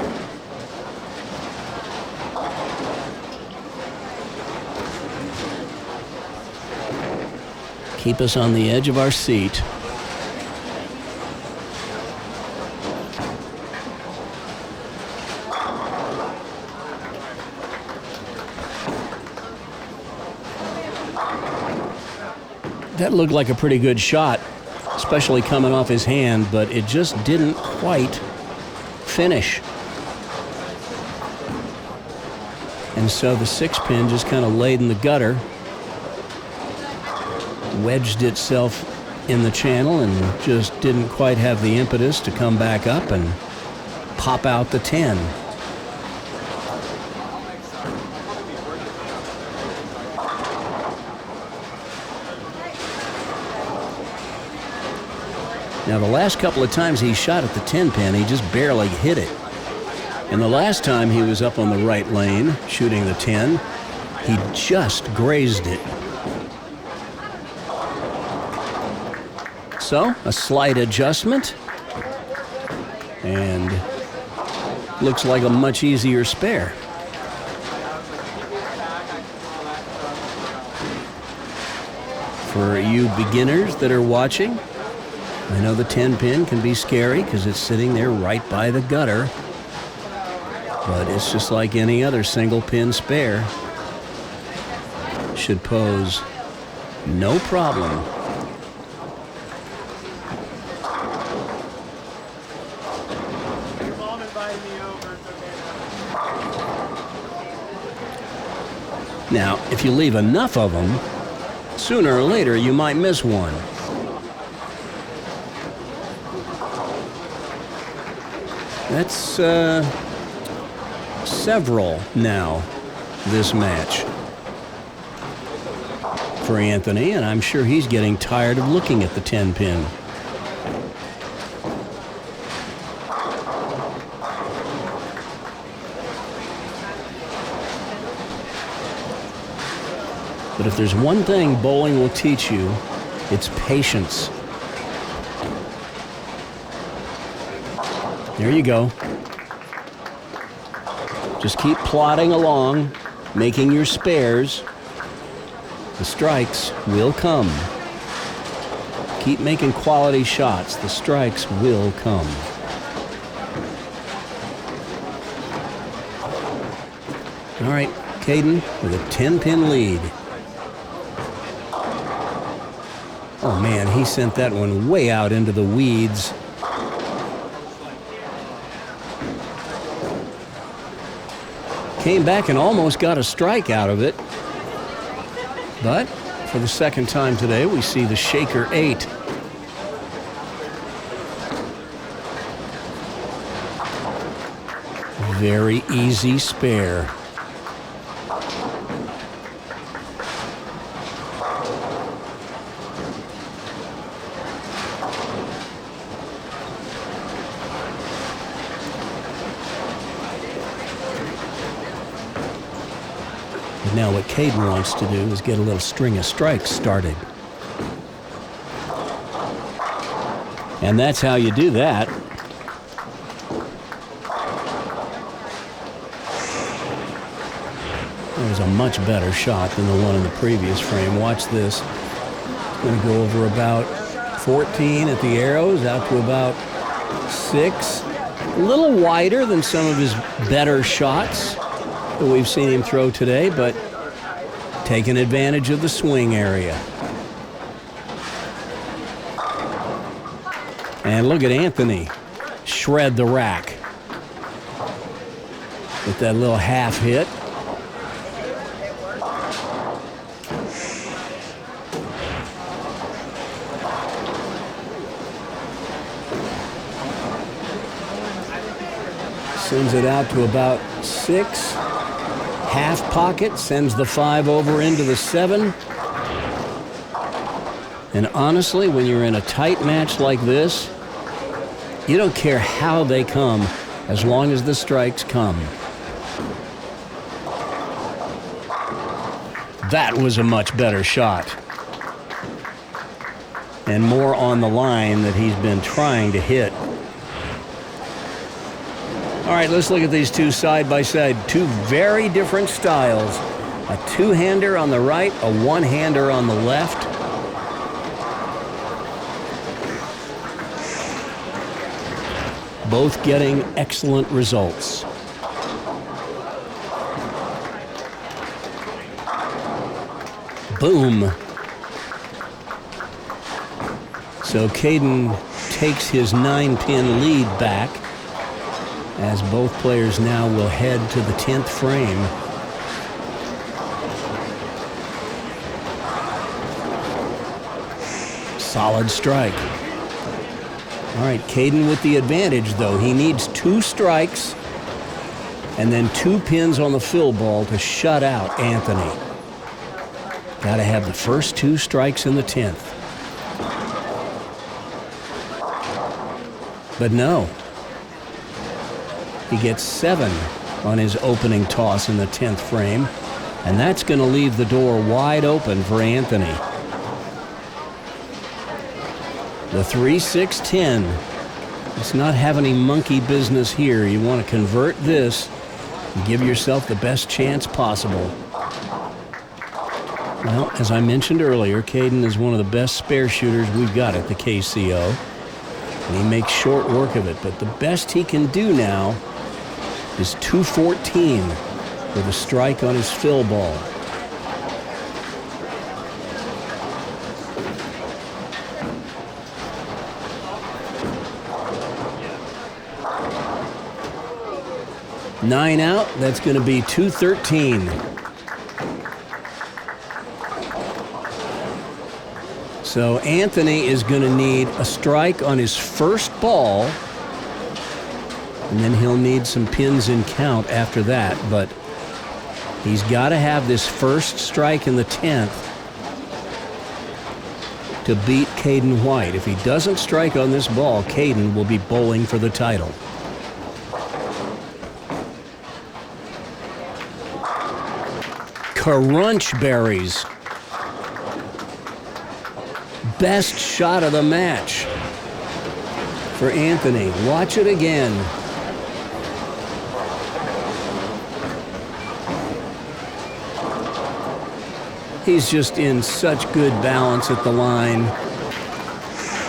Keep us on the edge of our seat. That looked like a pretty good shot, especially coming off his hand, but it just didn't quite finish. And so the 6-pin just kind of laid in the gutter, wedged itself in the channel, and just didn't quite have the impetus to come back up and pop out the 10. Now, the last couple of times he shot at the 10-pin, he just barely hit it. And the last time he was up on the right lane, shooting the 10, he just grazed it. So, a slight adjustment, and looks like a much easier spare. For you beginners that are watching, I know the 10-pin can be scary because it's sitting there right by the gutter, but it's just like any other single-pin spare. Should pose no problem. Now, if you leave enough of them, sooner or later you might miss one. That's several now this match for Anthony, and I'm sure he's getting tired of looking at the 10-pin. But if there's one thing bowling will teach you, it's patience. There you go. Just keep plodding along, making your spares. The strikes will come. Keep making quality shots. The strikes will come. All right, Caden with a 10-pin lead. Oh, man, he sent that one way out into the weeds. Came back and almost got a strike out of it. But for the second time today, we see the shaker 8. Very easy spare. Now what Caden wants to do is get a little string of strikes started. And that's how you do that. That was a much better shot than the one in the previous frame. Watch this. It's going to go over about 14 at the arrows, out to about 6. A little wider than some of his better shots that we've seen him throw today, but taking advantage of the swing area. And look at Anthony shred the rack with that little half hit. Sends it out to about 6. Half pocket, sends the 5 over into the 7. And honestly, when you're in a tight match like this, you don't care how they come as long as the strikes come. That was a much better shot. And more on the line that he's been trying to hit. All right, let's look at these two side by side. Two very different styles. A two-hander on the right, a one-hander on the left. Both getting excellent results. Boom. So Caden takes his 9-pin lead back, as both players now will head to the 10th frame. Solid strike. All right, Caden with the advantage, though. He needs 2 strikes and then 2 pins on the fill ball to shut out Anthony. Got to have the first 2 strikes in the 10th. But no. He gets 7 on his opening toss in the 10th frame, and that's going to leave the door wide open for Anthony. The 3-6-10. Let's not have any monkey business here. You want to convert this and give yourself the best chance possible. Well, as I mentioned earlier, Caden is one of the best spare shooters we've got at the KCO, and he makes short work of it. But the best he can do now is 214 with a strike on his fill ball. Nine out, that's going to be 213. So Anthony is going to need a strike on his first ball, and then he'll need some pins in count after that, but he's got to have this first strike in the 10th to beat Caden White. If he doesn't strike on this ball, Caden will be bowling for the title. Crunch berries. Best shot of the match for Anthony. Watch it again. He's just in such good balance at the line.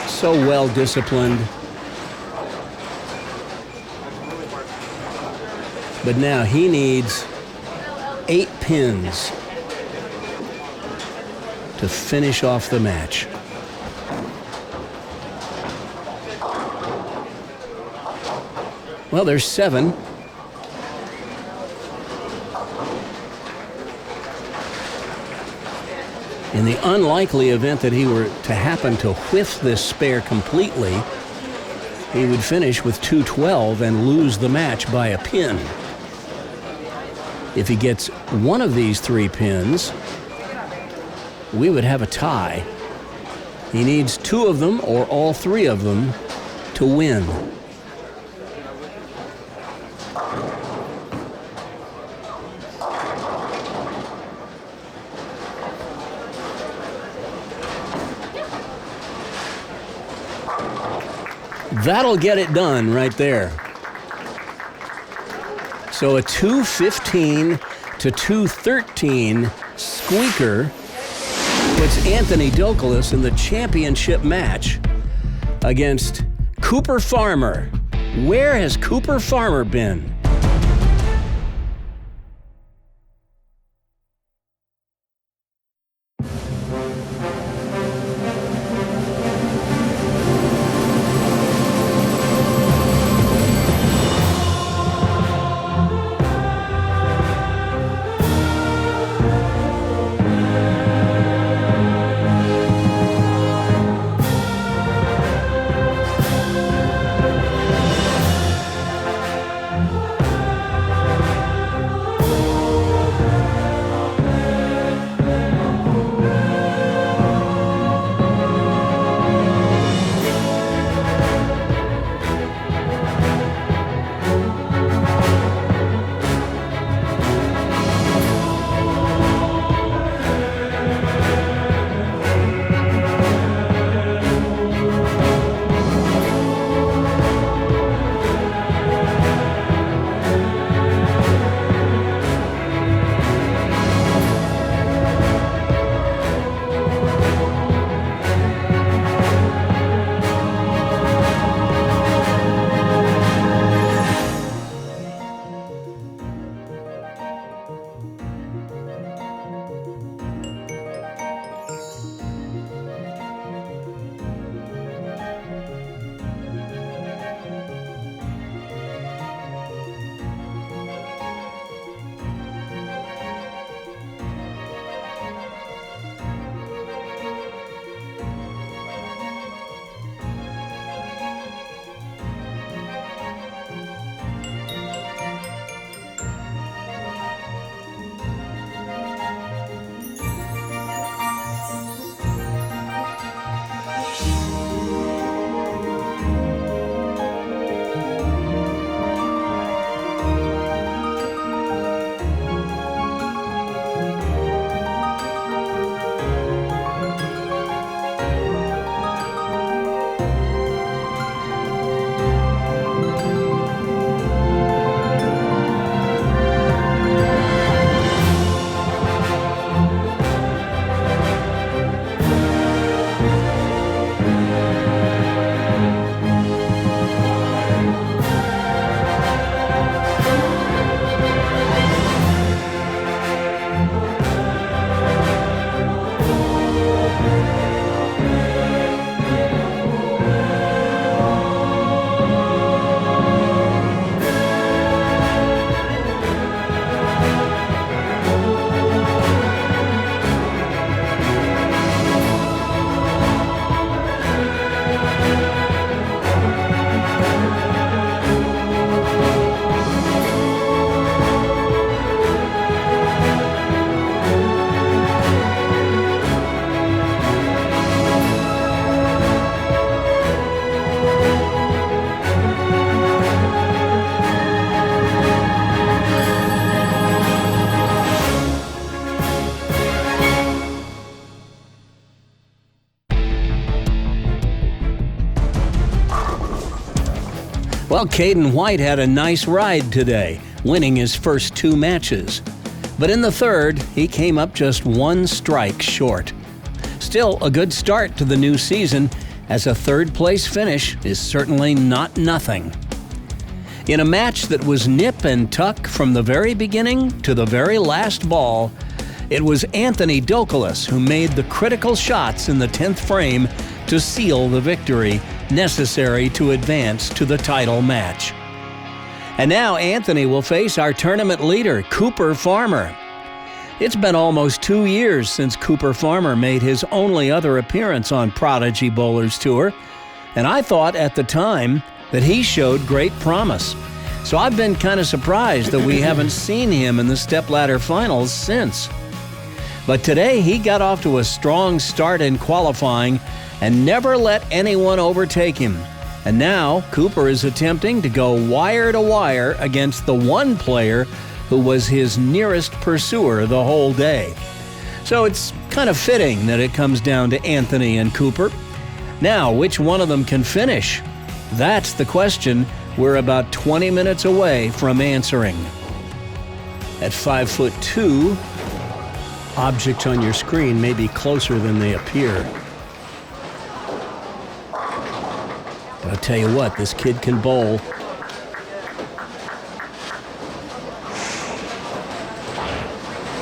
So well disciplined. But now he needs 8 pins to finish off the match. Well, there's 7. In the unlikely event that he were to happen to whiff this spare completely, he would finish with 212 and lose the match by a pin. If he gets one of these 3 pins, we would have a tie. He needs 2 of them or all 3 of them to win. That'll get it done right there. So a 215 to 213 squeaker puts Anthony Douglas in the championship match against Cooper Farmer. Where has Cooper Farmer been? Well, Caden White had a nice ride today, winning his first 2 matches. But in the third, he came up just one strike short. Still, a good start to the new season, as a third-place finish is certainly not nothing. In a match that was nip and tuck from the very beginning to the very last ball, it was Anthony Dokolas who made the critical shots in the 10th frame to seal the victory necessary to advance to the title match. And now Anthony will face our tournament leader, Cooper Farmer. It's been almost 2 years since Cooper Farmer made his only other appearance on Prodigy Bowlers Tour, and I thought at the time that he showed great promise. So I've been kind of surprised that we haven't seen him in the stepladder finals since. But today he got off to a strong start in qualifying and never let anyone overtake him. And now Cooper is attempting to go wire to wire against the one player who was his nearest pursuer the whole day. So it's kind of fitting that it comes down to Anthony and Cooper. Now, which one of them can finish? That's the question we're about 20 minutes away from answering. At 5'2", objects on your screen may be closer than they appear. But I'll tell you what, this kid can bowl.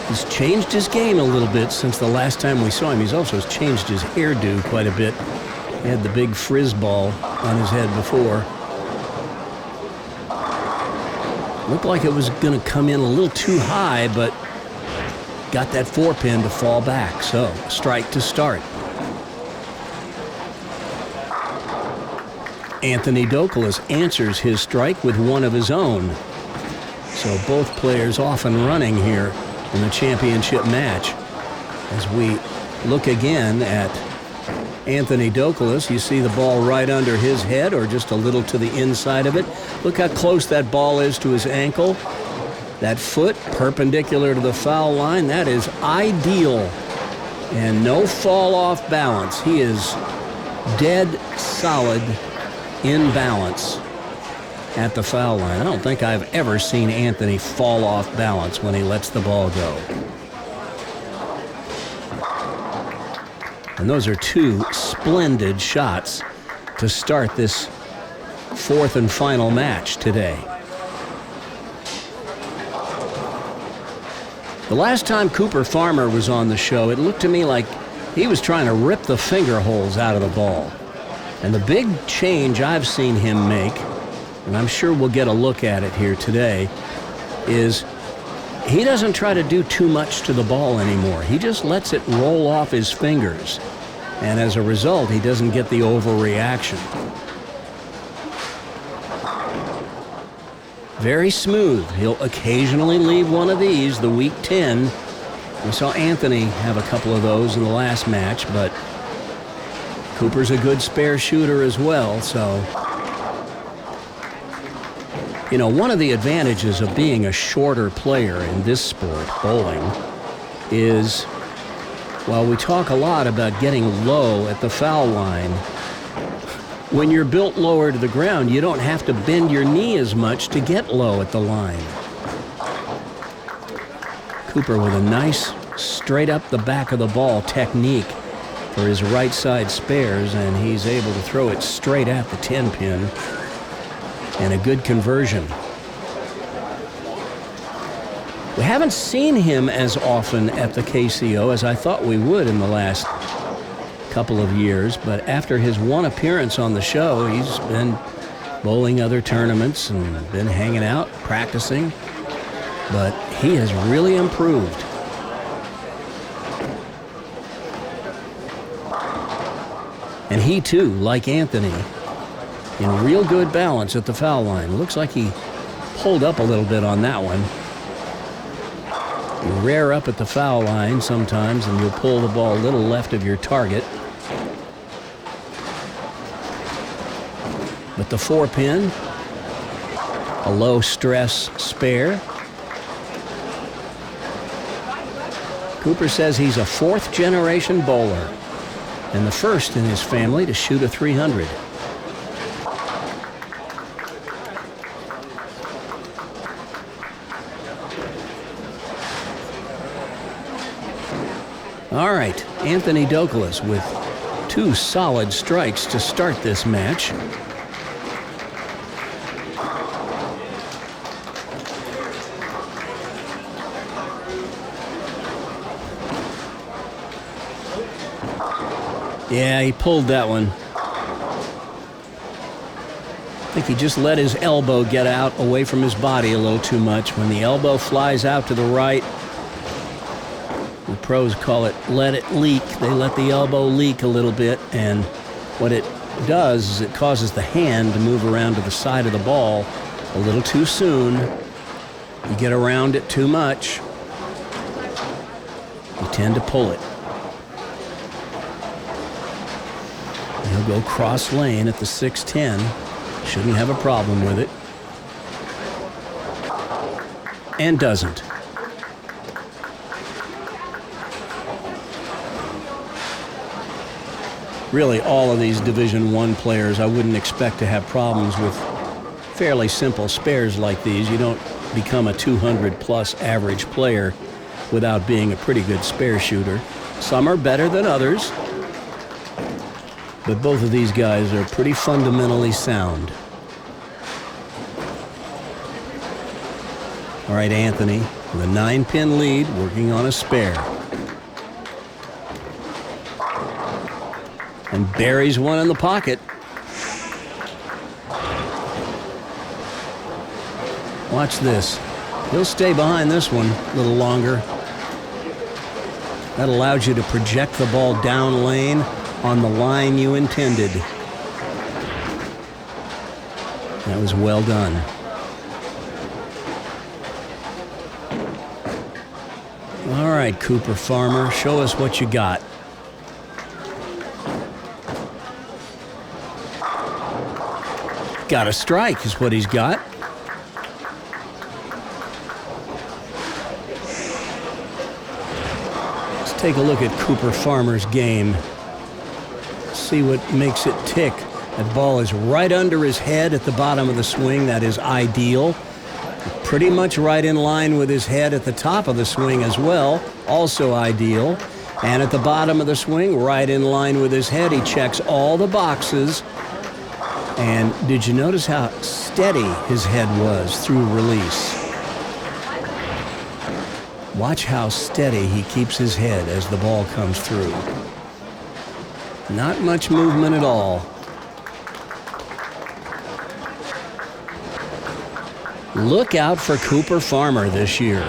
He's changed his game a little bit since the last time we saw him. He's also changed his hairdo quite a bit. He had the big frizz ball on his head before. Looked like it was going to come in a little too high, but got that 4-pin to fall back. So, strike to start. Anthony Dokolas answers his strike with one of his own. So both players off and running here in the championship match. As we look again at Anthony Dokolas, you see the ball right under his head or just a little to the inside of it. Look how close that ball is to his ankle. That foot perpendicular to the foul line, that is ideal. And no fall off balance. He is dead solid in balance at the foul line. I don't think I've ever seen Anthony fall off balance when he lets the ball go. And those are two splendid shots to start this fourth and final match today. The last time Cooper Farmer was on the show, it looked to me like he was trying to rip the finger holes out of the ball. And the big change I've seen him make, and I'm sure we'll get a look at it here today, is he doesn't try to do too much to the ball anymore. He just lets it roll off his fingers. And as a result, he doesn't get the overreaction. Very smooth. He'll occasionally leave one of these, the weak 10. We saw Anthony have a couple of those in the last match, but Cooper's a good spare shooter as well, so. You know, one of the advantages of being a shorter player in this sport, bowling, is, while we talk a lot about getting low at the foul line, when you're built lower to the ground, you don't have to bend your knee as much to get low at the line. Cooper with a nice straight up the back of the ball technique for his right side spares, and he's able to throw it straight at the 10-pin, and a good conversion. We haven't seen him as often at the KCO as I thought we would in the last couple of years, but after his one appearance on the show, he's been bowling other tournaments and been hanging out, practicing, but he has really improved. And he too, like Anthony, in real good balance at the foul line. Looks like he pulled up a little bit on that one. You rear up at the foul line sometimes and you'll pull the ball a little left of your target. But the 4-pin, a low stress spare. Cooper says he's a 4th generation bowler and the first in his family to shoot a 300. All right, Anthony Douglas with 2 solid strikes to start this match. Yeah, he pulled that one. I think he just let his elbow get out away from his body a little too much. When the elbow flies out to the right, the pros call it let it leak. They let the elbow leak a little bit, and what it does is it causes the hand to move around to the side of the ball a little too soon. You get around it too much, you tend to pull it. He'll go cross lane at the 6-10. Shouldn't have a problem with it. And doesn't. Really, all of these Division I players, I wouldn't expect to have problems with fairly simple spares like these. You don't become a 200-plus average player without being a pretty good spare shooter. Some are better than others, but both of these guys are pretty fundamentally sound. All right, Anthony, with a 9-pin lead, working on a spare. And buries one in the pocket. Watch this. He'll stay behind this one a little longer. That allows you to project the ball down lane on the line you intended. That was well done. All right, Cooper Farmer, show us what you got. Got a strike is what he's got. Let's take a look at Cooper Farmer's game. See what makes it tick. That ball is right under his head at the bottom of the swing. That is ideal. Pretty much right in line with his head at the top of the swing as well. Also ideal. And at the bottom of the swing, right in line with his head. He checks all the boxes. And did you notice how steady his head was through release? Watch how steady he keeps his head as the ball comes through. Not much movement at all. Look out for Cooper Farmer this year.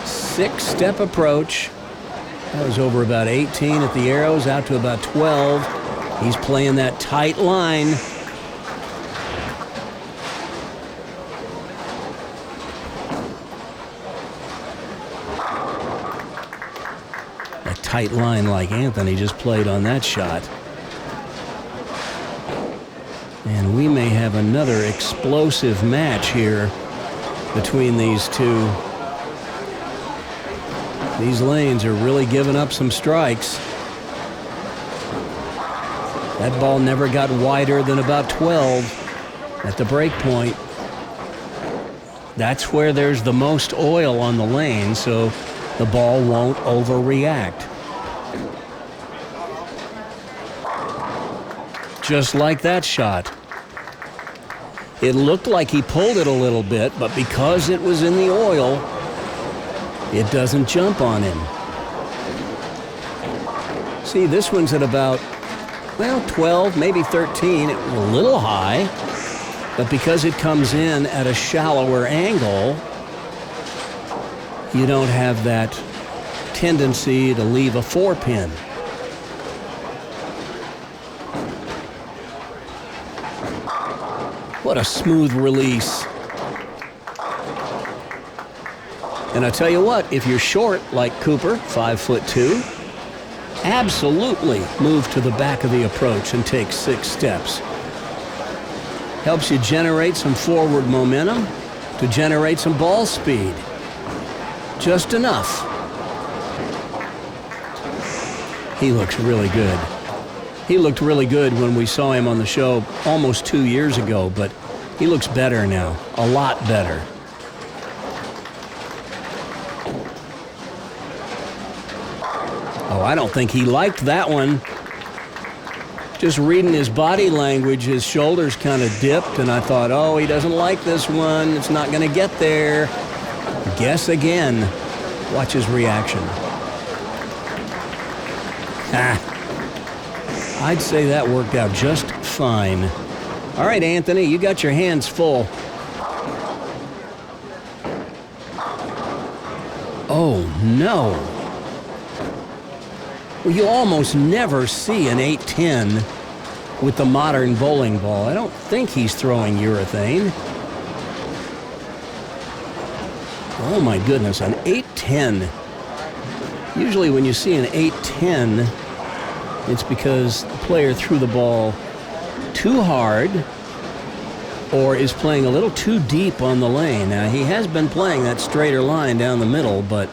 Six-step approach. That was over about 18 at the arrows, out to about 12. He's playing that tight line. A tight line like Anthony just played on that shot. And we may have another explosive match here between these two. These lanes are really giving up some strikes. That ball never got wider than about 12 at the break point. That's where there's the most oil on the lane, so the ball won't overreact. Just like that shot. It looked like he pulled it a little bit, but because it was in the oil, it doesn't jump on him. See, this one's at about, well, 12, maybe 13. It was a little high, but because it comes in at a shallower angle, you don't have that tendency to leave a 4-pin. What a smooth release. And I tell you what, if you're short like Cooper, 5'2", absolutely move to the back of the approach and take 6 steps. Helps you generate some forward momentum to generate some ball speed. Just enough. He looks really good. He looked really good when we saw him on the show almost 2 years ago, but he looks better now, a lot better. Oh, I don't think he liked that one. Just reading his body language, his shoulders kind of dipped, and I thought, oh, he doesn't like this one. It's not going to get there. Guess again. Watch his reaction. I'd say that worked out just fine. All right, Anthony, you got your hands full. Oh, no. Well, you almost never see an 8-10 with the modern bowling ball. I don't think he's throwing urethane. Oh, my goodness, an 8-10. Usually when you see an 8-10, it's because the player threw the ball too hard or is playing a little too deep on the lane. Now, he has been playing that straighter line down the middle, but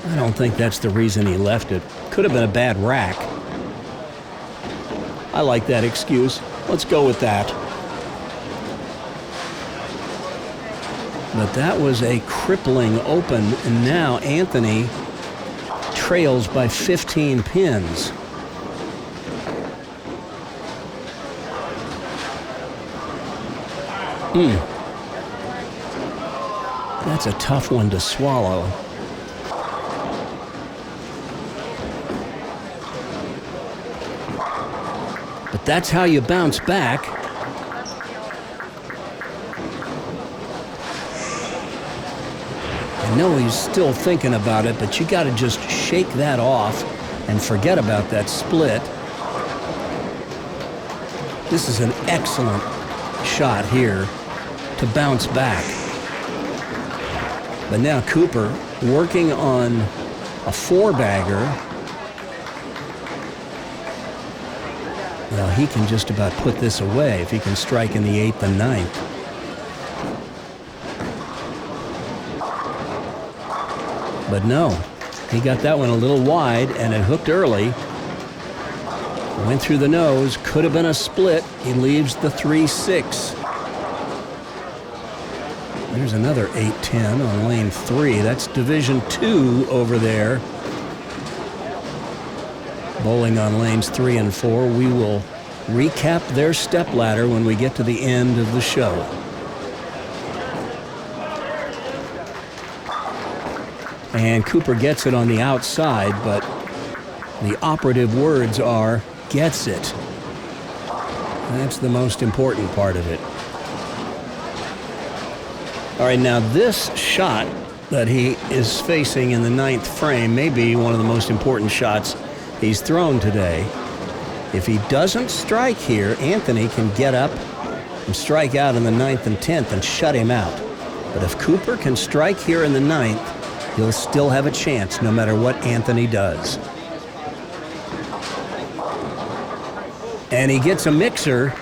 I don't think that's the reason he left it. Could have been a bad rack. I like that excuse. Let's go with that. But that was a crippling open, and now Anthony trails by 15 pins. That's a tough one to swallow. But that's how you bounce back. I know he's still thinking about it, but you got to just shake that off and forget about that split. This is an excellent shot here to bounce back. But now Cooper working on a four-bagger. Well, he can just about put this away if he can strike in the 8th and 9th. But no, he got that one a little wide, and it hooked early. Went through the nose, could have been a split. He leaves the 3-6. There's another 8-10 on lane 3. That's Division 2 over there. Bowling on lanes 3 and 4. We will recap their stepladder when we get to the end of the show. And Cooper gets it on the outside, but the operative words are gets it. That's the most important part of it. All right, now this shot that he is facing in the 9th frame may be one of the most important shots he's thrown today. If he doesn't strike here, Anthony can get up and strike out in the 9th and 10th and shut him out. But if Cooper can strike here in the 9th, he'll still have a chance no matter what Anthony does. And he gets a mixer,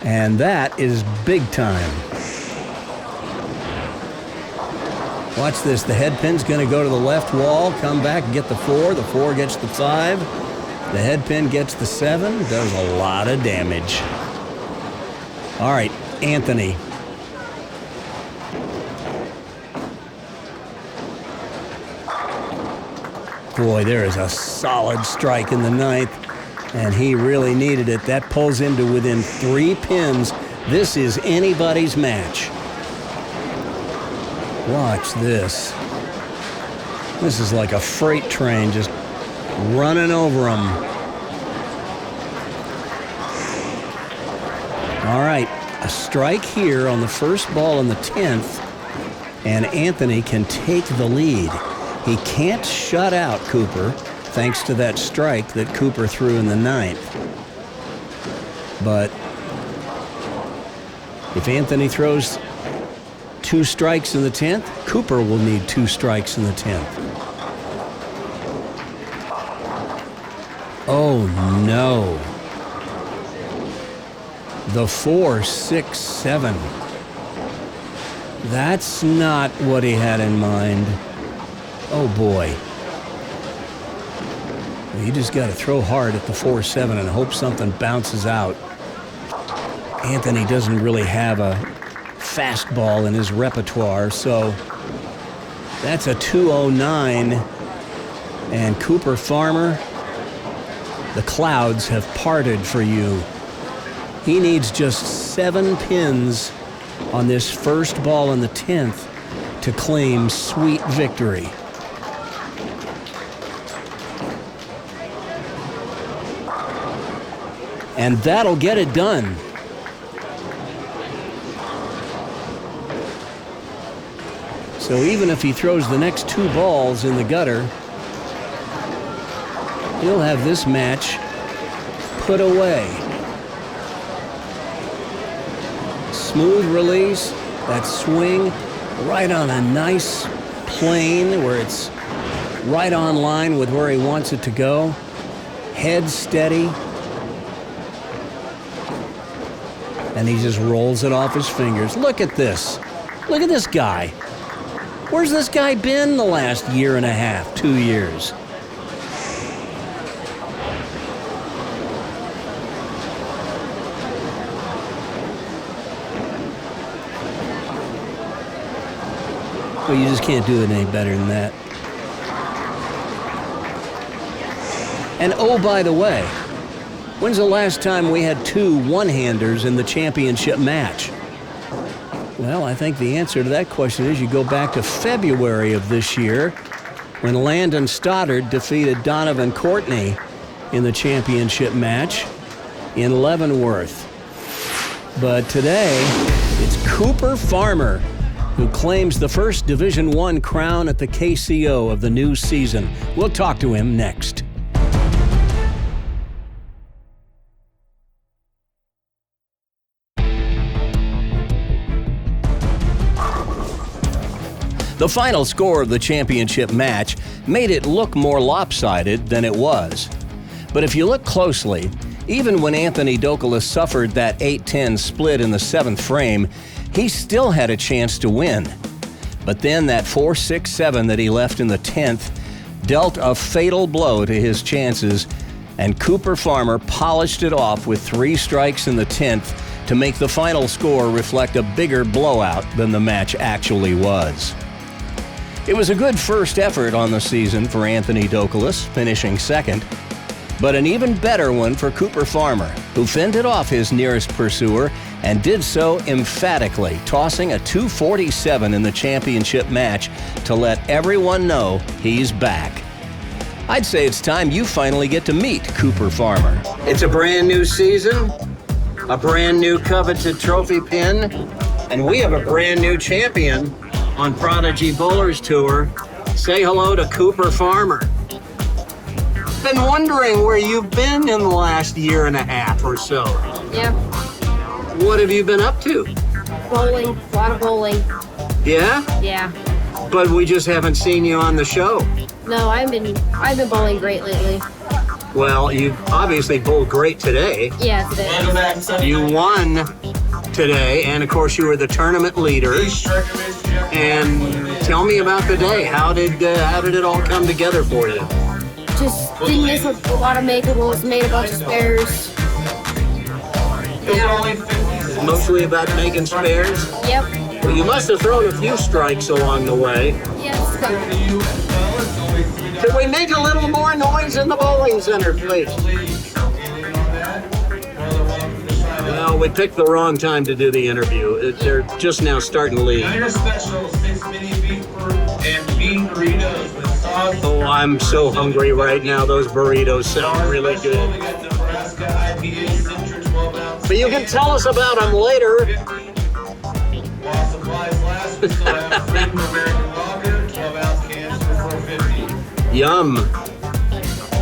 and that is big time. Watch this. The head pin's going to go to the left wall, come back and get the 4. The 4 gets the 5. The head pin gets the 7. Does a lot of damage. All right, Anthony. Boy, there is a solid strike in the 9th, and he really needed it. That pulls him to within 3 pins. This is anybody's match. Watch this. This is like a freight train just running over him. All right, a strike here on the first ball in the 10th, and Anthony can take the lead. He can't shut out Cooper thanks to that strike that Cooper threw in the 9th. But if Anthony throws 2 strikes in the 10th, Cooper will need 2 strikes in the 10th. Oh, no. The 4, 6, 7. That's not what he had in mind. Oh, boy. You just got to throw hard at the 4-7 and hope something bounces out. Anthony doesn't really have a fastball in his repertoire, so That's a 209. And Cooper Farmer, the clouds have parted for you. He needs just 7 pins on this first ball in the 10th to claim sweet victory. And that'll get it done. So even if he throws the next 2 balls in the gutter, he'll have this match put away. Smooth release, that swing right on a nice plane where it's right on line with where he wants it to go. Head steady. And he just rolls it off his fingers. Look at this. Look at this guy. Where's this guy been the last year and a half, 2 years? Well, you just can't do it any better than that. And oh, by the way, when's the last time we had 2 one-handers in the championship match? Well, I think the answer to that question is you go back to February of this year when Landon Stoddard defeated Donovan Courtney in the championship match in Leavenworth. But today, it's Cooper Farmer who claims the first Division I crown at the KCO of the new season. We'll talk to him next. The final score of the championship match made it look more lopsided than it was. But if you look closely, even when Anthony Douglas suffered that 8-10 split in the 7th frame, he still had a chance to win. But then that 4-6-7 that he left in the 10th dealt a fatal blow to his chances, and Cooper Farmer polished it off with 3 strikes in the 10th to make the final score reflect a bigger blowout than the match actually was. It was a good first effort on the season for Anthony Douglas, finishing 2nd, but an even better one for Cooper Farmer, who fended off his nearest pursuer and did so emphatically, tossing a 247 in the championship match to let everyone know he's back. I'd say it's time you finally get to meet Cooper Farmer. It's a brand new season, a brand new coveted trophy pin, and we have a brand new champion on Prodigy Bowlers Tour. Say hello to Cooper Farmer. Been wondering where you've been in the last year and a half or so. Yeah. What have you been up to? Bowling. A lot of bowling. Yeah? Yeah. But we just haven't seen you on the show. No, I've been bowling great lately. Well, you obviously bowled great today. Yeah, today. You won today, and of course you were the tournament leader. And tell me about the day. How did it all come together for you? Just didn't miss a lot of makeables, made a bunch of spares. Yeah. Mostly about making spares? Yep. Well, you must have thrown a few strikes along the way. Yes. Could we make a little more noise in the bowling center, please? Well, we picked the wrong time to do the interview. They're just now starting to leave. Special 6 mini beef and bean burritos with sauce. Oh, I'm so hungry right now. Those burritos sound really good. We got Nebraska IPA Citrus 12 ounce. But you can tell us about them later. While supplies last, we still have Freedom American Lager 12 ounce cans for $4.50. Yum.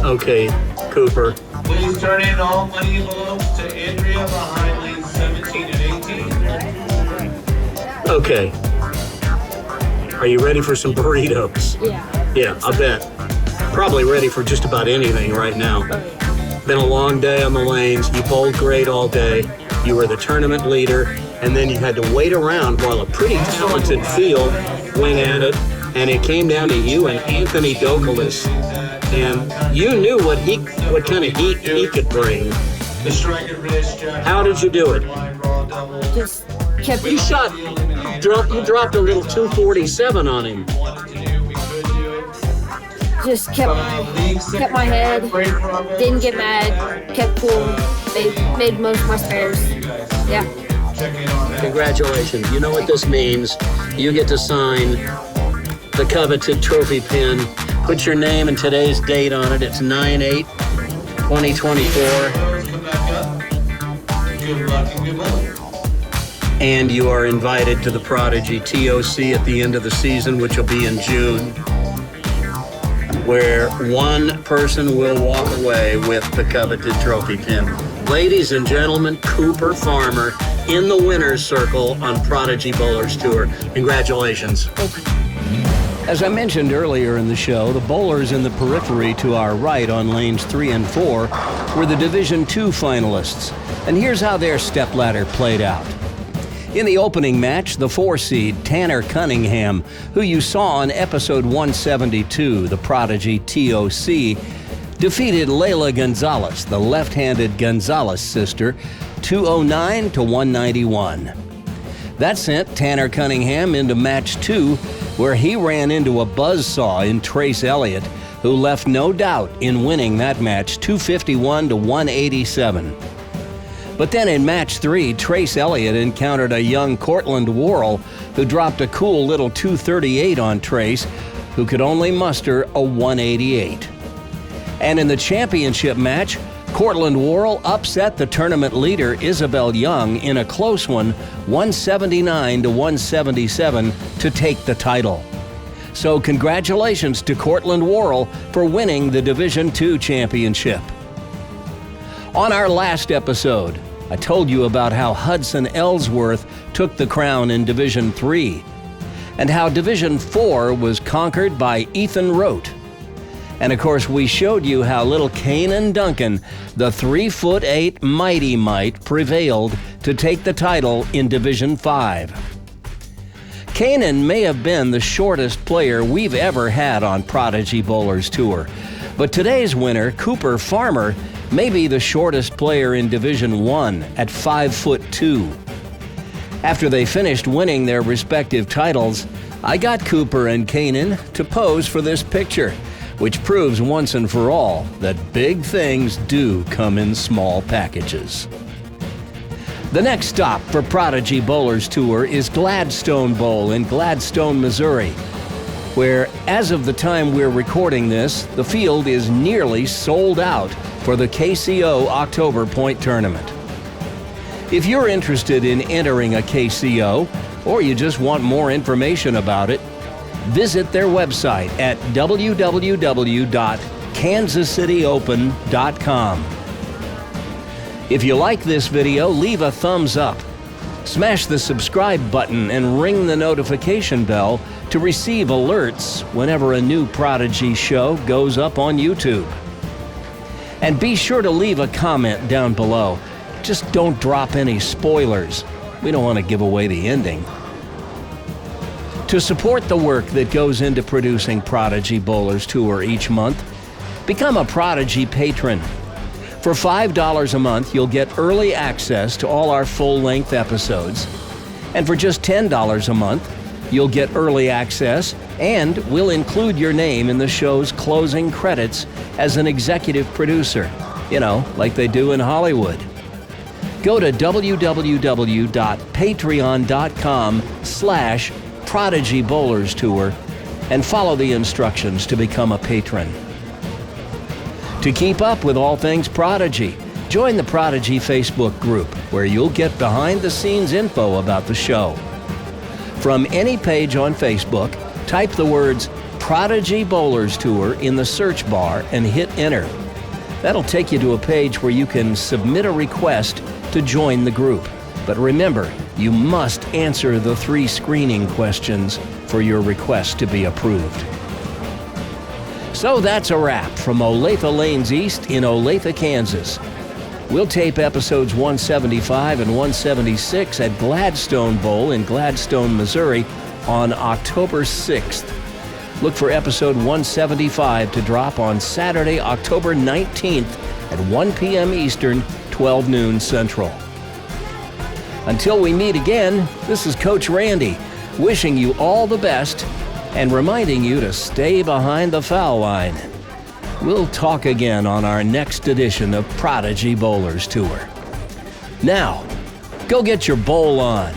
Okay, Cooper. Please turn in all money envelopes to Andrea behind lanes 17 and 18. Okay. Are you ready for some burritos? Yeah. Yeah, I bet. Probably ready for just about anything right now. Been a long day on the lanes. You bowled great all day. You were the tournament leader, and then you had to wait around while a pretty talented field went at it, and it came down to you and Anthony Douglas. And you knew what kind of heat he could bring. How did you do it? Just kept You dropped a little 247 on him. just kept my head, didn't get mad, kept cool. They made most of my spares. Yeah. Congratulations. You know what this means. You get to sign the coveted trophy pin. Put your name and today's date on it. It's 9/8/2024. Good luck and good luck. And you are invited to the Prodigy TOC at the end of the season, which will be in June, where one person will walk away with the coveted trophy pin. Ladies and gentlemen, Cooper Farmer in the winner's circle on Prodigy Bowlers Tour. Congratulations. As I mentioned earlier in the show, the bowlers in the periphery to our right on lanes 3 and 4 were the Division II finalists. And here's how their stepladder played out. In the opening match, the 4-seed Tanner Cunningham, who you saw on episode 172, the Prodigy TOC, defeated Layla Gonzalez, the left-handed Gonzalez sister, 209 to 191. That sent Tanner Cunningham into match 2, where he ran into a buzzsaw in Trace Elliott, who left no doubt in winning that match 251 to 187. But then in match 3, Trace Elliott encountered a young Cortland Worrell who dropped a cool little 238 on Trace, who could only muster a 188. And in the championship match, Cortland Worrell upset the tournament leader Isabel Young in a close one, 179 to 177, to take the title. So congratulations to Cortland Worrell for winning the Division II championship. On our last episode, I told you about how Hudson Ellsworth took the crown in Division III, and how Division IV was conquered by Ethan Rote. And of course, we showed you how little Kanan Duncan, the 3'8" Mighty Mite, prevailed to take the title in Division V. Kanan may have been the shortest player we've ever had on Prodigy Bowlers Tour, but today's winner, Cooper Farmer, may be the shortest player in Division I at 5'2". After they finished winning their respective titles, I got Cooper and Kanan to pose for this picture, which proves once and for all that big things do come in small packages. The next stop for Prodigy Bowlers Tour is Gladstone Bowl in Gladstone, Missouri, where, as of the time we're recording this, the field is nearly sold out for the KCO October Point Tournament. If you're interested in entering a KCO, or you just want more information about it, visit their website at www.kansascityopen.com. If you like this video, leave a thumbs up. Smash the subscribe button and ring the notification bell to receive alerts whenever a new Prodigy show goes up on YouTube. And be sure to leave a comment down below. Just don't drop any spoilers. We don't want to give away the ending. To support the work that goes into producing Prodigy Bowlers Tour each month, become a Prodigy patron. For $5 a month, you'll get early access to all our full-length episodes. And for just $10 a month, you'll get early access, and we'll include your name in the show's closing credits as an executive producer, like they do in Hollywood. Go to www.patreon.com/Prodigy Bowlers Tour and follow the instructions to become a patron. To keep up with all things Prodigy, join the Prodigy Facebook group, where you'll get behind-the-scenes info about the show. From any page on Facebook, type the words Prodigy Bowlers Tour in the search bar and hit enter. That'll take you to a page where you can submit a request to join the group. But remember, you must answer the 3 screening questions for your request to be approved. So that's a wrap from Olathe Lanes East in Olathe, Kansas. We'll tape episodes 175 and 176 at Gladstone Bowl in Gladstone, Missouri on October 6th. Look for episode 175 to drop on Saturday, October 19th at 1 p.m. Eastern, 12 noon Central. Until we meet again, this is Coach Randy, wishing you all the best and reminding you to stay behind the foul line. We'll talk again on our next edition of Prodigy Bowlers Tour. Now, go get your bowl on.